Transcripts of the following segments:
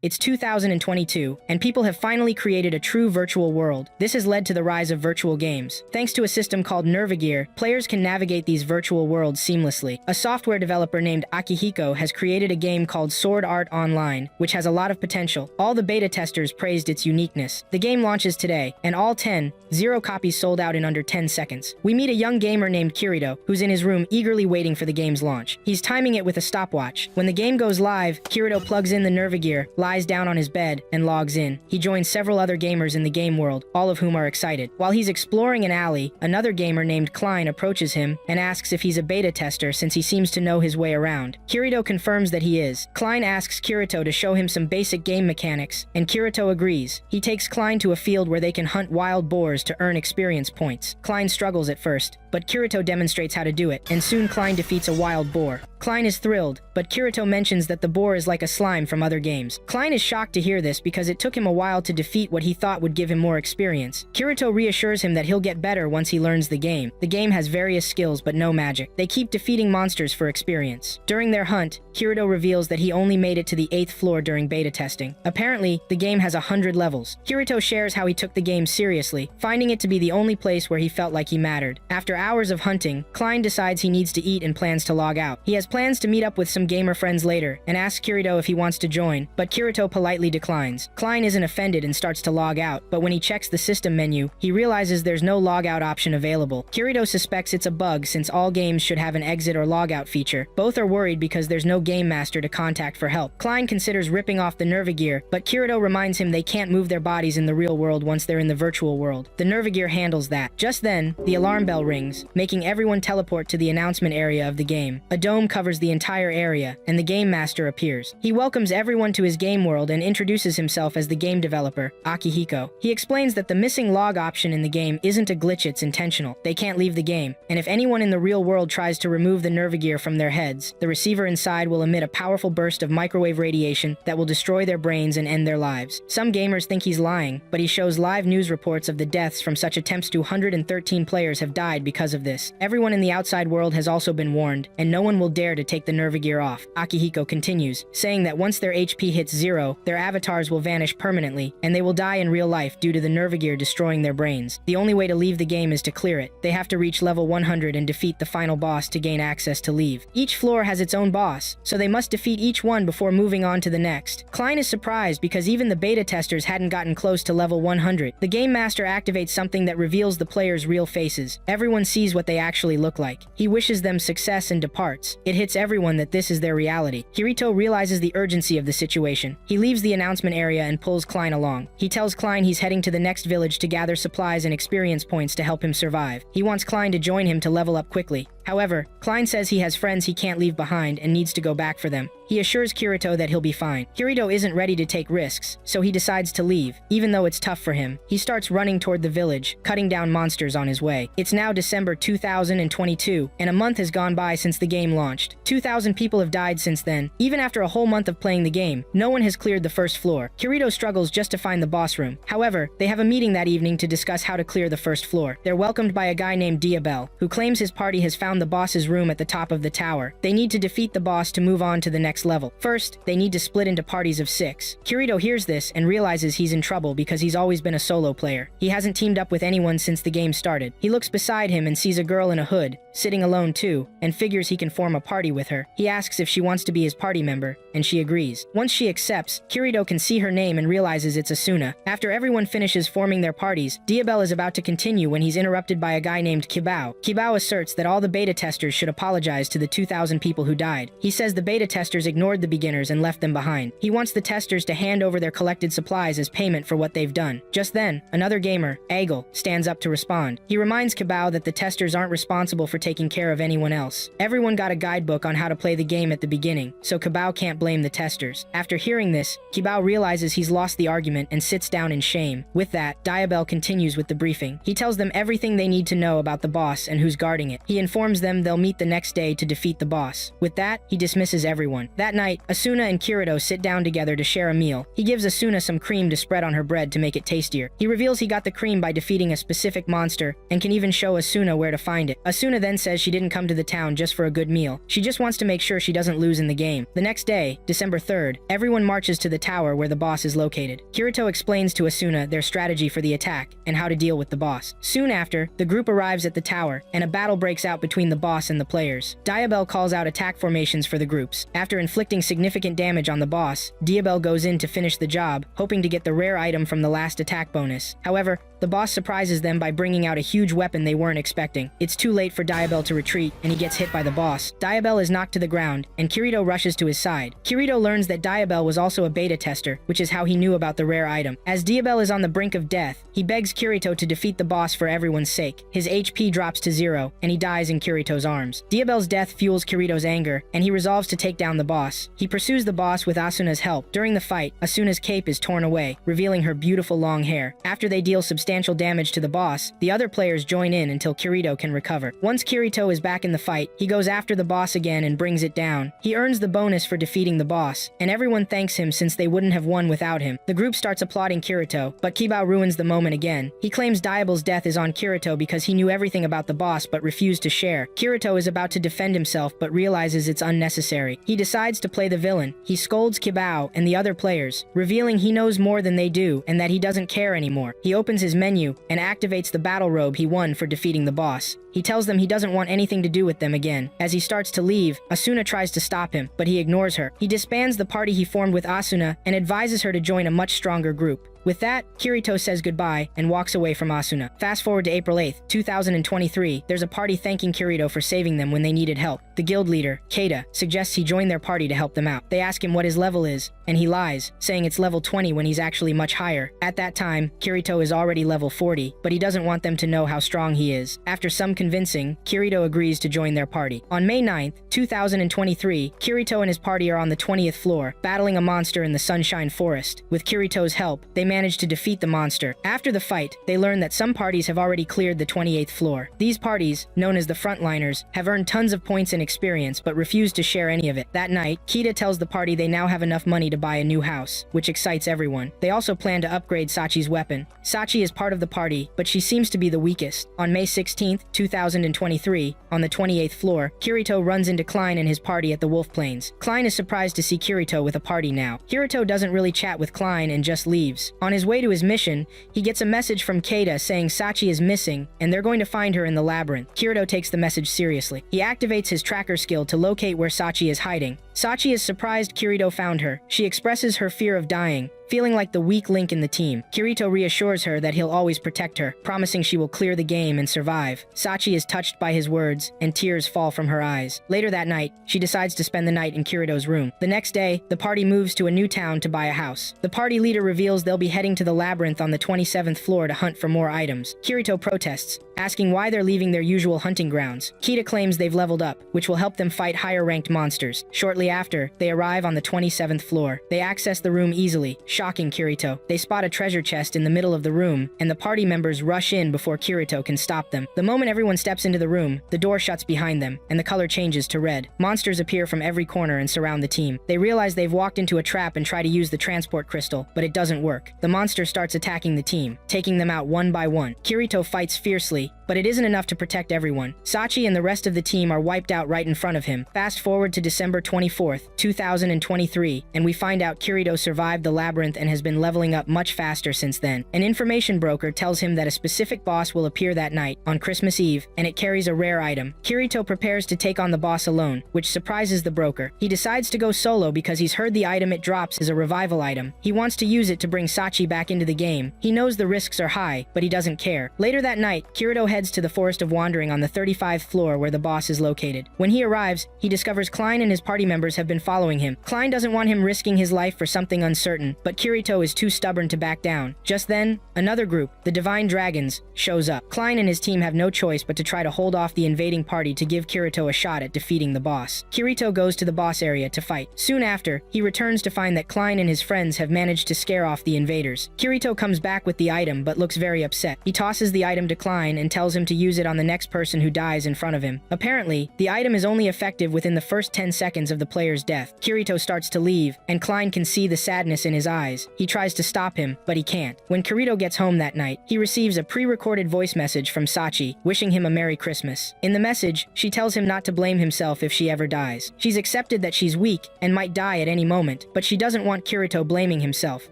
It's 2022, and people have finally created a true virtual world. This has led to the rise of virtual games. Thanks to a system called Nervagear, players can navigate these virtual worlds seamlessly. A software developer named Akihiko has created a game called Sword Art Online, which has a lot of potential. All the beta testers praised its uniqueness. The game launches today, and all 0 copies sold out in under 10 seconds. We meet a young gamer named Kirito, who's in his room eagerly waiting for the game's launch. He's timing it with a stopwatch. When the game goes live, Kirito plugs in the Nervagear, lies down on his bed, and logs in. He joins several other gamers in the game world, all of whom are excited. While he's exploring an alley, another gamer named Klein approaches him and asks if he's a beta tester since he seems to know his way around. Kirito confirms that he is. Klein asks Kirito to show him some basic game mechanics, and Kirito agrees. He takes Klein to a field where they can hunt wild boars to earn experience points. Klein struggles at first, but Kirito demonstrates how to do it, and soon Klein defeats a wild boar. Klein is thrilled, but Kirito mentions that the boar is like a slime from other games. Klein is shocked to hear this because it took him a while to defeat what he thought would give him more experience. Kirito reassures him that he'll get better once he learns the game. The game has various skills but no magic. They keep defeating monsters for experience. During their hunt, Kirito reveals that he only made it to the 8th floor during beta testing. Apparently, the game has 100 levels. Kirito shares how he took the game seriously, finding it to be the only place where he felt like he mattered. After hours of hunting, Klein decides he needs to eat and plans to log out. He has plans to meet up with some gamer friends later and asks Kirito if he wants to join, but Kirito politely declines. Klein isn't offended and starts to log out, but when he checks the system menu, he realizes there's no logout option available. Kirito suspects it's a bug since all games should have an exit or logout feature. Both are worried because there's no game master to contact for help. Klein considers ripping off the Nervagear, but Kirito reminds him they can't move their bodies in the real world once they're in the virtual world. The Nervagear handles that. Just then, the alarm bell rings, making everyone teleport to the announcement area of the game. A dome covers the entire area, and the game master appears. He welcomes everyone to his game world and introduces himself as the game developer, Akihiko. He explains that the missing log option in the game isn't a glitch, it's intentional. They can't leave the game, and if anyone in the real world tries to remove the Nervagear from their heads, the receiver inside will emit a powerful burst of microwave radiation that will destroy their brains and end their lives. Some gamers think he's lying, but he shows live news reports of the deaths from such attempts. 213 players have died because of this. Everyone in the outside world has also been warned, and no one will dare to take the Nervagear off. Akihiko continues, saying that once their HP hits 0, their avatars will vanish permanently, and they will die in real life due to the Nervagear destroying their brains. The only way to leave the game is to clear it. They have to reach level 100 and defeat the final boss to gain access to leave. Each floor has its own boss, so they must defeat each one before moving on to the next. Klein is surprised because even the beta testers hadn't gotten close to level 100. The game master activates something that reveals the players' real faces. Everyone sees what they actually look like. He wishes them success and departs. It hits everyone that this is their reality. Kirito realizes the urgency of the situation. He leaves the announcement area and pulls Klein along. He tells Klein he's heading to the next village to gather supplies and experience points to help him survive. He wants Klein to join him to level up quickly. However, Klein says he has friends he can't leave behind and needs to go back for them. He assures Kirito that he'll be fine. Kirito isn't ready to take risks, so he decides to leave, even though it's tough for him. He starts running toward the village, cutting down monsters on his way. It's now December 2022, and a month has gone by since the game launched. 2,000 people have died since then. Even after a whole month of playing the game, no one has cleared the first floor. Kirito struggles just to find the boss room. However, they have a meeting that evening to discuss how to clear the first floor. They're welcomed by a guy named Diabel, who claims his party has found the boss's room at the top of the tower. They need to defeat the boss to move on to the next level. First, they need to split into parties of 6. Kirito hears this and realizes he's in trouble because he's always been a solo player. He hasn't teamed up with anyone since the game started. He looks beside him and sees a girl in a hood, sitting alone too, and figures he can form a party with her. He asks if she wants to be his party member, and she agrees. Once she accepts, Kirito can see her name and realizes it's Asuna. After everyone finishes forming their parties, Diabel is about to continue when he's interrupted by a guy named Kibao. Kibao asserts that all the beta testers should apologize to the 2,000 people who died. He says the beta testers ignored the beginners and left them behind. He wants the testers to hand over their collected supplies as payment for what they've done. Just then, another gamer, Agel, stands up to respond. He reminds Kibao that the testers aren't responsible for taking care of anyone else. Everyone got a guidebook on how to play the game at the beginning, so Kibao can't blame the testers. After hearing this, Kibao realizes he's lost the argument and sits down in shame. With that, Diabel continues with the briefing. He tells them everything they need to know about the boss and who's guarding it. He informs them they'll meet the next day to defeat the boss. With that, he dismisses everyone. That night, Asuna and Kirito sit down together to share a meal. He gives Asuna some cream to spread on her bread to make it tastier. He reveals he got the cream by defeating a specific monster and can even show Asuna where to find it. Asuna then then says she didn't come to the town just for a good meal. She just wants to make sure she doesn't lose in the game. The next day, December 3rd, everyone marches to the tower where the boss is located. Kirito explains to Asuna their strategy for the attack and how to deal with the boss. Soon after, the group arrives at the tower, and a battle breaks out between the boss and the players. Diabell calls out attack formations for the groups. After inflicting significant damage on the boss, Diabell goes in to finish the job, hoping to get the rare item from the last attack bonus. However, the boss surprises them by bringing out a huge weapon they weren't expecting. It's too late for Diabell to retreat, and he gets hit by the boss. Diabell is knocked to the ground, and Kirito rushes to his side. Kirito learns that Diabell was also a beta tester, which is how he knew about the rare item. As Diabell is on the brink of death, he begs Kirito to defeat the boss for everyone's sake. His HP drops to 0, and he dies in Kirito's arms. Diabell's death fuels Kirito's anger, and he resolves to take down the boss. He pursues the boss with Asuna's help. During the fight, Asuna's cape is torn away, revealing her beautiful long hair. After they deal substantial damage to the boss, the other players join in until Kirito can recover. Once Kirito is back in the fight, he goes after the boss again and brings it down. He earns the bonus for defeating the boss, and everyone thanks him since they wouldn't have won without him. The group starts applauding Kirito, but Kibao ruins the moment again. He claims Diabell's death is on Kirito because he knew everything about the boss but refused to share. Kirito is about to defend himself but realizes it's unnecessary. He decides to play the villain. He scolds Kibao and the other players, revealing he knows more than they do and that he doesn't care anymore. He opens his menu and activates the battle robe he won for defeating the boss. He tells them he doesn't want anything to do with them again. As he starts to leave, Asuna tries to stop him, but he ignores her. He disbands the party he formed with Asuna and advises her to join a much stronger group. With that, Kirito says goodbye and walks away from Asuna. Fast forward to April 8th, 2023, there's a party thanking Kirito for saving them when they needed help. The guild leader, Keita, suggests he join their party to help them out. They ask him what his level is, and he lies, saying it's level 20 when he's actually much higher. At that time, Kirito is already level 40, but he doesn't want them to know how strong he is. After some convincing, Kirito agrees to join their party. On May 9th, 2023, Kirito and his party are on the 20th floor, battling a monster in the Sunshine Forest. With Kirito's help, they manage to defeat the monster. After the fight, they learn that some parties have already cleared the 28th floor. These parties, known as the Frontliners, have earned tons of points and experience but refuse to share any of it. That night, Keita tells the party they now have enough money to buy a new house, which excites everyone. They also plan to upgrade Sachi's weapon. Sachi is part of the party, but she seems to be the weakest. On May 16th, 2023, on the 28th floor, Kirito runs into Klein and his party at the Wolf Plains. Klein is surprised to see Kirito with a party now. Kirito doesn't really chat with Klein and just leaves. On his way to his mission, he gets a message from Keita saying Sachi is missing and they're going to find her in the labyrinth. Kirito takes the message seriously. He activates his tracker skill to locate where Sachi is hiding. Sachi is surprised Kirito found her. She expresses her fear of dying, feeling like the weak link in the team. Kirito reassures her that he'll always protect her, promising she will clear the game and survive. Sachi is touched by his words, and tears fall from her eyes. Later that night, she decides to spend the night in Kirito's room. The next day, the party moves to a new town to buy a house. The party leader reveals they'll be heading to the labyrinth on the 27th floor to hunt for more items. Kirito protests, asking why they're leaving their usual hunting grounds. Keita claims they've leveled up, which will help them fight higher-ranked monsters. Shortly after, they arrive on the 27th floor. They access the room easily, shocking Kirito. They spot a treasure chest in the middle of the room, and the party members rush in before Kirito can stop them. The moment everyone steps into the room, the door shuts behind them, and the color changes to red. Monsters appear from every corner and surround the team. They realize they've walked into a trap and try to use the transport crystal, but it doesn't work. The monster starts attacking the team, taking them out one by one. Kirito fights fiercely, but it isn't enough to protect everyone. Sachi and the rest of the team are wiped out right in front of him. Fast forward to December 24th, 2023, and we find out Kirito survived the labyrinth and has been leveling up much faster since then. An information broker tells him that a specific boss will appear that night, on Christmas Eve, and it carries a rare item. Kirito prepares to take on the boss alone, which surprises the broker. He decides to go solo because he's heard the item it drops is a revival item. He wants to use it to bring Sachi back into the game. He knows the risks are high, but he doesn't care. Later that night, Kirito heads to the Forest of Wandering on the 35th floor where the boss is located. When he arrives, he discovers Klein and his party members have been following him. Klein doesn't want him risking his life for something uncertain, but Kirito is too stubborn to back down. Just then, another group, the Divine Dragons, shows up. Klein and his team have no choice but to try to hold off the invading party to give Kirito a shot at defeating the boss. Kirito goes to the boss area to fight. Soon after, he returns to find that Klein and his friends have managed to scare off the invaders. Kirito comes back with the item but looks very upset. He tosses the item to Klein and tells him to use it on the next person who dies in front of him. Apparently, the item is only effective within the first 10 seconds of the player's death. Kirito starts to leave, and Klein can see the sadness in his eyes. He tries to stop him, but he can't. When Kirito gets home that night, he receives a pre-recorded voice message from Sachi, wishing him a Merry Christmas. In the message, she tells him not to blame himself if she ever dies. She's accepted that she's weak and might die at any moment, but she doesn't want Kirito blaming himself.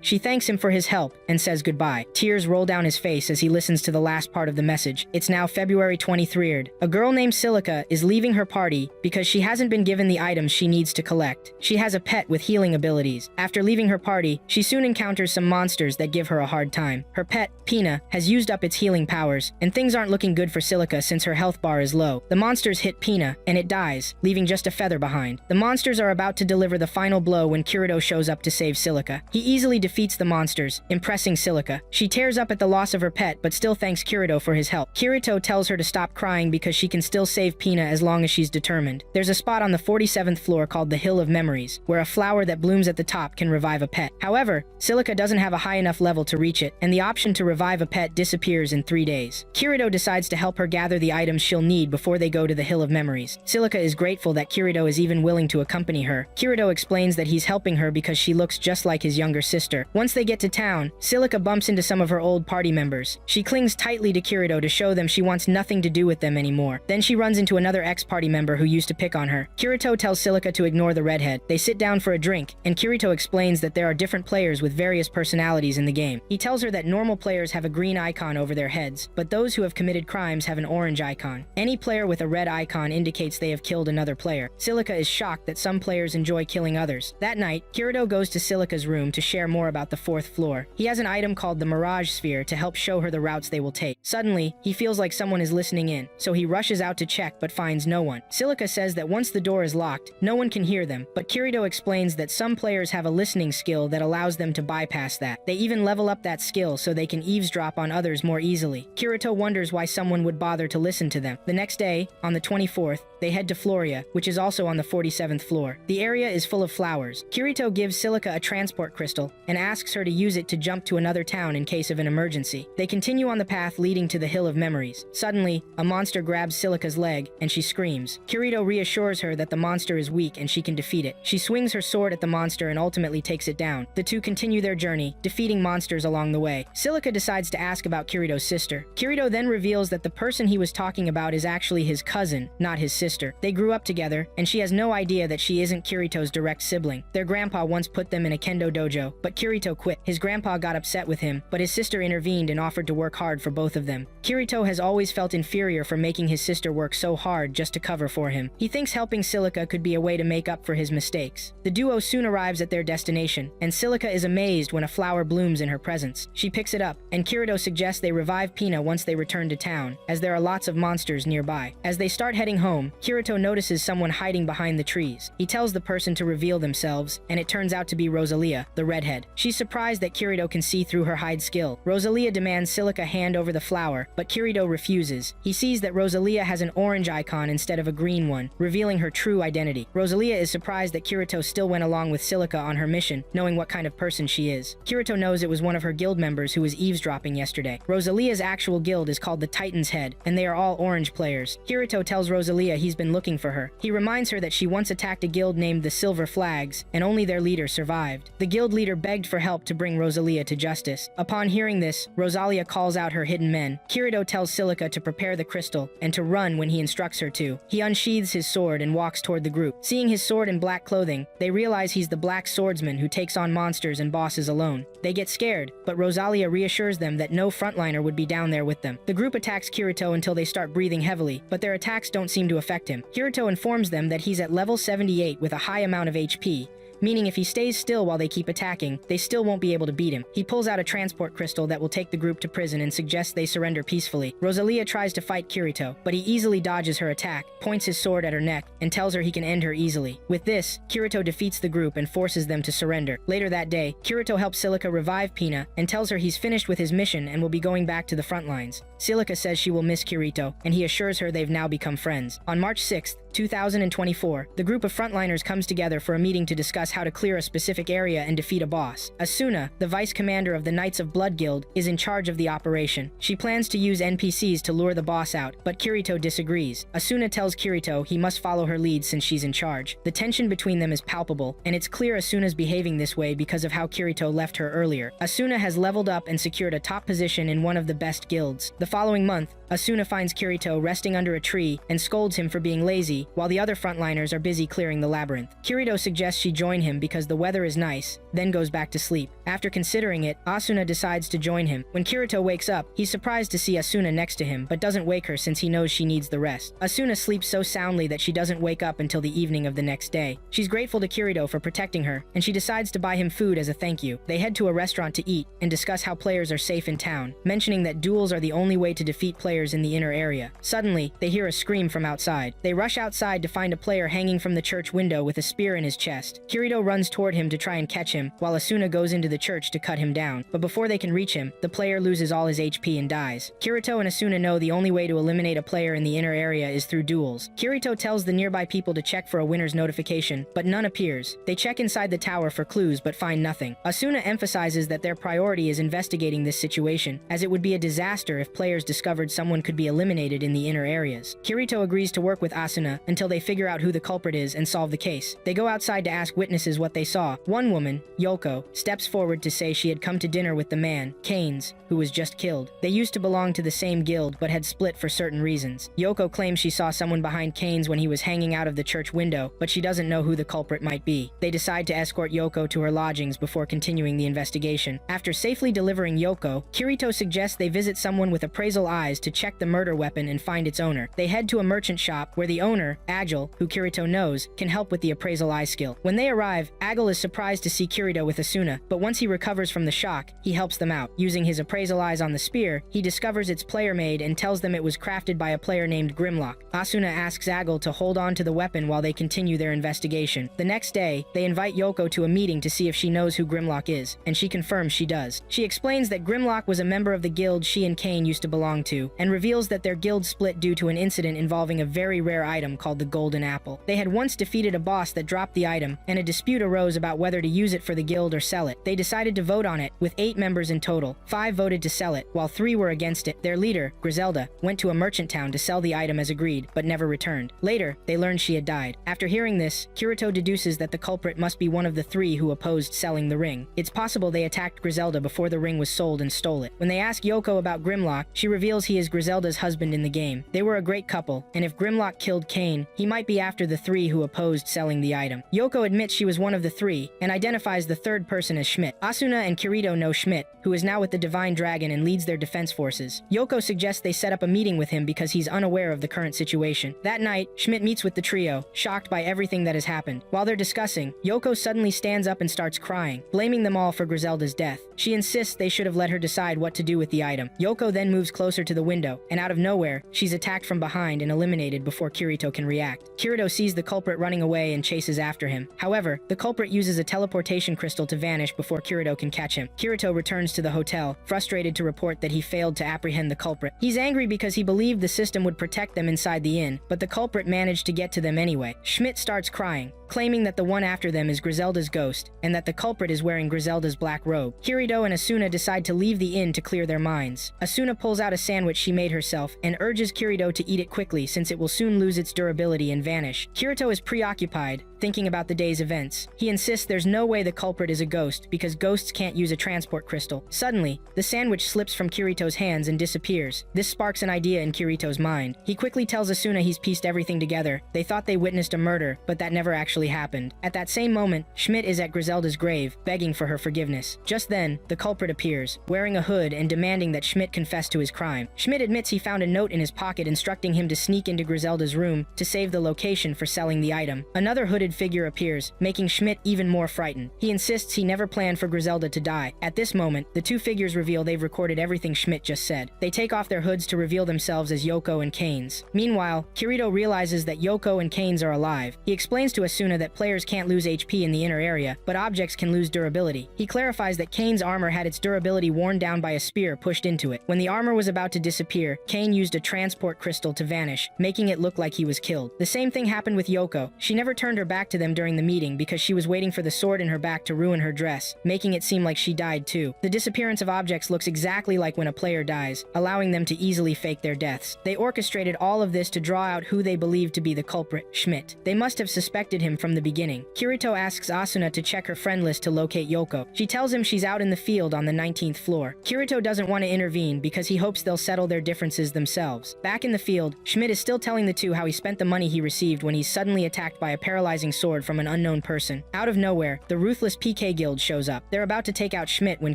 She thanks him for his help and says goodbye. Tears roll down his face as he listens to the last part of the message. It's now February 23rd. A girl named Silica is leaving her party because she hasn't been given the items she needs to collect. She has a pet with healing abilities. After leaving her party, she soon encounters some monsters that give her a hard time. Her pet, Pina, has used up its healing powers, and things aren't looking good for Silica since her health bar is low. The monsters hit Pina, and it dies, leaving just a feather behind. The monsters are about to deliver the final blow when Kirito shows up to save Silica. He easily defeats the monsters, impressing Silica. She tears up at the loss of her pet, but still thanks Kirito for his help. Kirito tells her to stop crying because she can still save Pina as long as she's determined. There's a spot on the 47th floor called the Hill of Memories, where a flower that blooms at the top can revive a pet. However, Silica doesn't have a high enough level to reach it, and the option to revive a pet disappears in 3 days. Kirito decides to help her gather the items she'll need before they go to the Hill of Memories. Silica is grateful that Kirito is even willing to accompany her. Kirito explains that he's helping her because she looks just like his younger sister. Once they get to town, Silica bumps into some of her old party members. She clings tightly to Kirito to show them she wants nothing to do with them anymore. Then she runs into another ex-party member who used to pick on her. Kirito tells Silica to ignore the redhead. They sit down for a drink, and Kirito explains that there are different players with various personalities in the game. He tells her that normal players have a green icon over their heads, but those who have committed crimes have an orange icon. Any player with a red icon indicates they have killed another player. Silica is shocked that some players enjoy killing others. That night, Kirito goes to Silica's room to share more about the 4th floor. He has an item called the Mirage Sphere to help show her the routes they will take. Suddenly, he feels like someone is listening in, so he rushes out to check but finds no one. Silica says that once the door is locked, no one can hear them, but Kirito explains that some players have a listening skill that allows them to bypass that. They even level up that skill so they can eavesdrop on others more easily. Kirito wonders why someone would bother to listen to them. The next day, on the 24th, they head to Floria, which is also on the 47th floor. The area is full of flowers. Kirito gives Silica a transport crystal and asks her to use it to jump to another town in case of an emergency. They continue on the path leading to the Hill of Memories. Suddenly, a monster grabs Silica's leg and she screams. Kirito reassures her that the monster is weak and she can defeat it. She swings her sword at the monster and ultimately takes it down. The two continue their journey, defeating monsters along the way. Silica decides to ask about Kirito's sister. Kirito then reveals that the person he was talking about is actually his cousin, not his sister. They grew up together, and she has no idea that she isn't Kirito's direct sibling. Their grandpa once put them in a kendo dojo, but Kirito quit. His grandpa got upset with him, but his sister intervened and offered to work hard for both of them. Kirito has always felt inferior for making his sister work so hard just to cover for him. He thinks helping Silica could be a way to make up for his mistakes. The duo soon arrives at their destination, and Silica is amazed when a flower blooms in her presence. She picks it up, and Kirito suggests they revive Pina once they return to town, as there are lots of monsters nearby. As they start heading home, Kirito notices someone hiding behind the trees. He tells the person to reveal themselves, and it turns out to be Rosalia, the redhead. She's surprised that Kirito can see through her hide skill. Rosalia demands Silica hand over the flower, but Kirito refuses. He sees that Rosalia has an orange icon instead of a green one, revealing her true identity. Rosalia is surprised that Kirito still went along with Silica on her mission, knowing what kind of person she is. Kirito knows it was one of her guild members who was eavesdropping yesterday. Rosalia's actual guild is called the Titan's Head, and they are all orange players. Kirito tells Rosalia he's been looking for her. He reminds her that she once attacked a guild named the Silver Flags, and only their leader survived. The guild leader begged for help to bring Rosalia to justice. Upon hearing this, Rosalia calls out her hidden men. Kirito tells Silica to prepare the crystal, and to run when he instructs her to. He unsheathes his sword and walks toward the group. Seeing his sword in black clothing, they realize he's the Black Swordsman who takes on monsters and bosses alone. They get scared, but Rosalia reassures them that no frontliner would be down there with them. The group attacks Kirito until they start breathing heavily, but their attacks don't seem to affect him. Kirito informs them that he's at level 78 with a high amount of HP, meaning if he stays still while they keep attacking, they still won't be able to beat him. He pulls out a transport crystal that will take the group to prison and suggests they surrender peacefully. Rosalia tries to fight Kirito, but he easily dodges her attack, points his sword at her neck, and tells her he can end her easily. With this, Kirito defeats the group and forces them to surrender. Later that day, Kirito helps Silica revive Pina and tells her he's finished with his mission and will be going back to the front lines. Silica says she will miss Kirito, and he assures her they've now become friends. On March 6th, 2024, the group of frontliners comes together for a meeting to discuss how to clear a specific area and defeat a boss. Asuna, the vice commander of the Knights of Blood Guild, is in charge of the operation. She plans to use NPCs to lure the boss out, but Kirito disagrees. Asuna tells Kirito he must follow her lead since she's in charge. The tension between them is palpable, and it's clear Asuna's behaving this way because of how Kirito left her earlier. Asuna has leveled up and secured a top position in one of the best guilds. The following month, Asuna finds Kirito resting under a tree and scolds him for being lazy, while the other frontliners are busy clearing the labyrinth. Kirito suggests she join him because the weather is nice, then goes back to sleep. After considering it, Asuna decides to join him. When Kirito wakes up, he's surprised to see Asuna next to him, but doesn't wake her since he knows she needs the rest. Asuna sleeps so soundly that she doesn't wake up until the evening of the next day. She's grateful to Kirito for protecting her, and she decides to buy him food as a thank you. They head to a restaurant to eat and discuss how players are safe in town, mentioning that duels are the only way to defeat players in the inner area. Suddenly, they hear a scream from outside. They rush outside to find a player hanging from the church window with a spear in his chest. Kirito runs toward him to try and catch him, while Asuna goes into the church to cut him down. But before they can reach him, the player loses all his HP and dies. Kirito and Asuna know the only way to eliminate a player in the inner area is through duels. Kirito tells the nearby people to check for a winner's notification, but none appears. They check inside the tower for clues but find nothing. Asuna emphasizes that their priority is investigating this situation, as it would be a disaster if players discovered someone could be eliminated in the inner areas. Kirito agrees to work with Asuna until they figure out who the culprit is and solve the case. They go outside to ask witnesses what they saw. One woman, Yoko, steps forward to say she had come to dinner with the man, Keynes, who was just killed. They used to belong to the same guild but had split for certain reasons. Yoko claims she saw someone behind Keynes when he was hanging out of the church window, but she doesn't know who the culprit might be. They decide to escort Yoko to her lodgings before continuing the investigation. After safely delivering Yoko, Kirito suggests they visit someone with appraisal eyes to check the murder weapon and find its owner. They head to a merchant shop where the owner, Agil, who Kirito knows, can help with the appraisal eye skill. When they arrive, Agil is surprised to see Kirito with Asuna, but once he recovers from the shock, he helps them out. Using his appraisal eyes on the spear, he discovers it's player-made and tells them it was crafted by a player named Grimlock. Asuna asks Agil to hold on to the weapon while they continue their investigation. The next day, they invite Yoko to a meeting to see if she knows who Grimlock is, and she confirms she does. She explains that Grimlock was a member of the guild she and Kane used to belong to, and reveals that their guild split due to an incident involving a very rare item called the Golden Apple. They had once defeated a boss that dropped the item, and a dispute arose about whether to use it for the guild or sell it. They decided to vote on it, with 8 members in total. 5 voted to sell it, while 3 were against it. Their leader, Griselda, went to a merchant town to sell the item as agreed, but never returned. Later, they learned she had died. After hearing this, Kirito deduces that the culprit must be one of the 3 who opposed selling the ring. It's possible they attacked Griselda before the ring was sold and stole it. When they ask Yoko about Grimlock, she reveals he is Griselda's husband in the game. They were a great couple, and if Grimlock killed Kane, he might be after the 3 who opposed selling the item. Yoko admits she was one of the 3, and identifies the 3rd person as Schmidt. Asuna and Kirito know Schmidt, who is now with the Divine Dragon and leads their defense forces. Yoko suggests they set up a meeting with him because he's unaware of the current situation. That night, Schmidt meets with the trio, shocked by everything that has happened. While they're discussing, Yoko suddenly stands up and starts crying, blaming them all for Griselda's death. She insists they should have let her decide what to do with the item. Yoko then moves closer to the window, and out of nowhere, she's attacked from behind and eliminated before Kirito can react. Kirito sees the culprit running away and chases after him. However, the culprit uses a teleportation crystal to vanish before Kirito can catch him. Kirito returns to the hotel, frustrated to report that he failed to apprehend the culprit. He's angry because he believed the system would protect them inside the inn, but the culprit managed to get to them anyway. Schmidt starts crying, claiming that the one after them is Griselda's ghost, and that the culprit is wearing Griselda's black robe. Kirito and Asuna decide to leave the inn to clear their minds. Asuna pulls out a sandwich she made herself, and urges Kirito to eat it quickly since it will soon lose its durability and vanish. Kirito is preoccupied, thinking about the day's events. He insists there's no way the culprit is a ghost, because ghosts can't use a transport crystal. Suddenly, the sandwich slips from Kirito's hands and disappears. This sparks an idea in Kirito's mind. He quickly tells Asuna he's pieced everything together. They thought they witnessed a murder, but that never actually happened. At that same moment, Schmidt is at Griselda's grave, begging for her forgiveness. Just then, the culprit appears, wearing a hood and demanding that Schmidt confess to his crime. Schmidt admits he found a note in his pocket instructing him to sneak into Griselda's room to save the location for selling the item. Another hooded figure appears, making Schmidt even more frightened. He insists he never planned for Griselda to die. At this moment, the 2 figures reveal they've recorded everything Schmidt just said. They take off their hoods to reveal themselves as Yoko and Keynes. Meanwhile, Kirito realizes that Yoko and Keynes are alive. He explains to Asuna that players can't lose HP in the inner area, but objects can lose durability. He clarifies that Keynes' armor had its durability worn down by a spear pushed into it. When the armor was about to disappear, disappear, Kane used a transport crystal to vanish, making it look like he was killed. The same thing happened with Yoko. She never turned her back to them during the meeting because she was waiting for the sword in her back to ruin her dress, making it seem like she died too. The disappearance of objects looks exactly like when a player dies, allowing them to easily fake their deaths. They orchestrated all of this to draw out who they believed to be the culprit, Schmidt. They must have suspected him from the beginning. Kirito asks Asuna to check her friend list to locate Yoko. She tells him she's out in the field on the 19th floor. Kirito doesn't want to intervene because he hopes they'll settle their differences themselves. Back in the field, Schmidt is still telling the two how he spent the money he received when he's suddenly attacked by a paralyzing sword from an unknown person. Out of nowhere, the ruthless PK Guild shows up. They're about to take out Schmidt when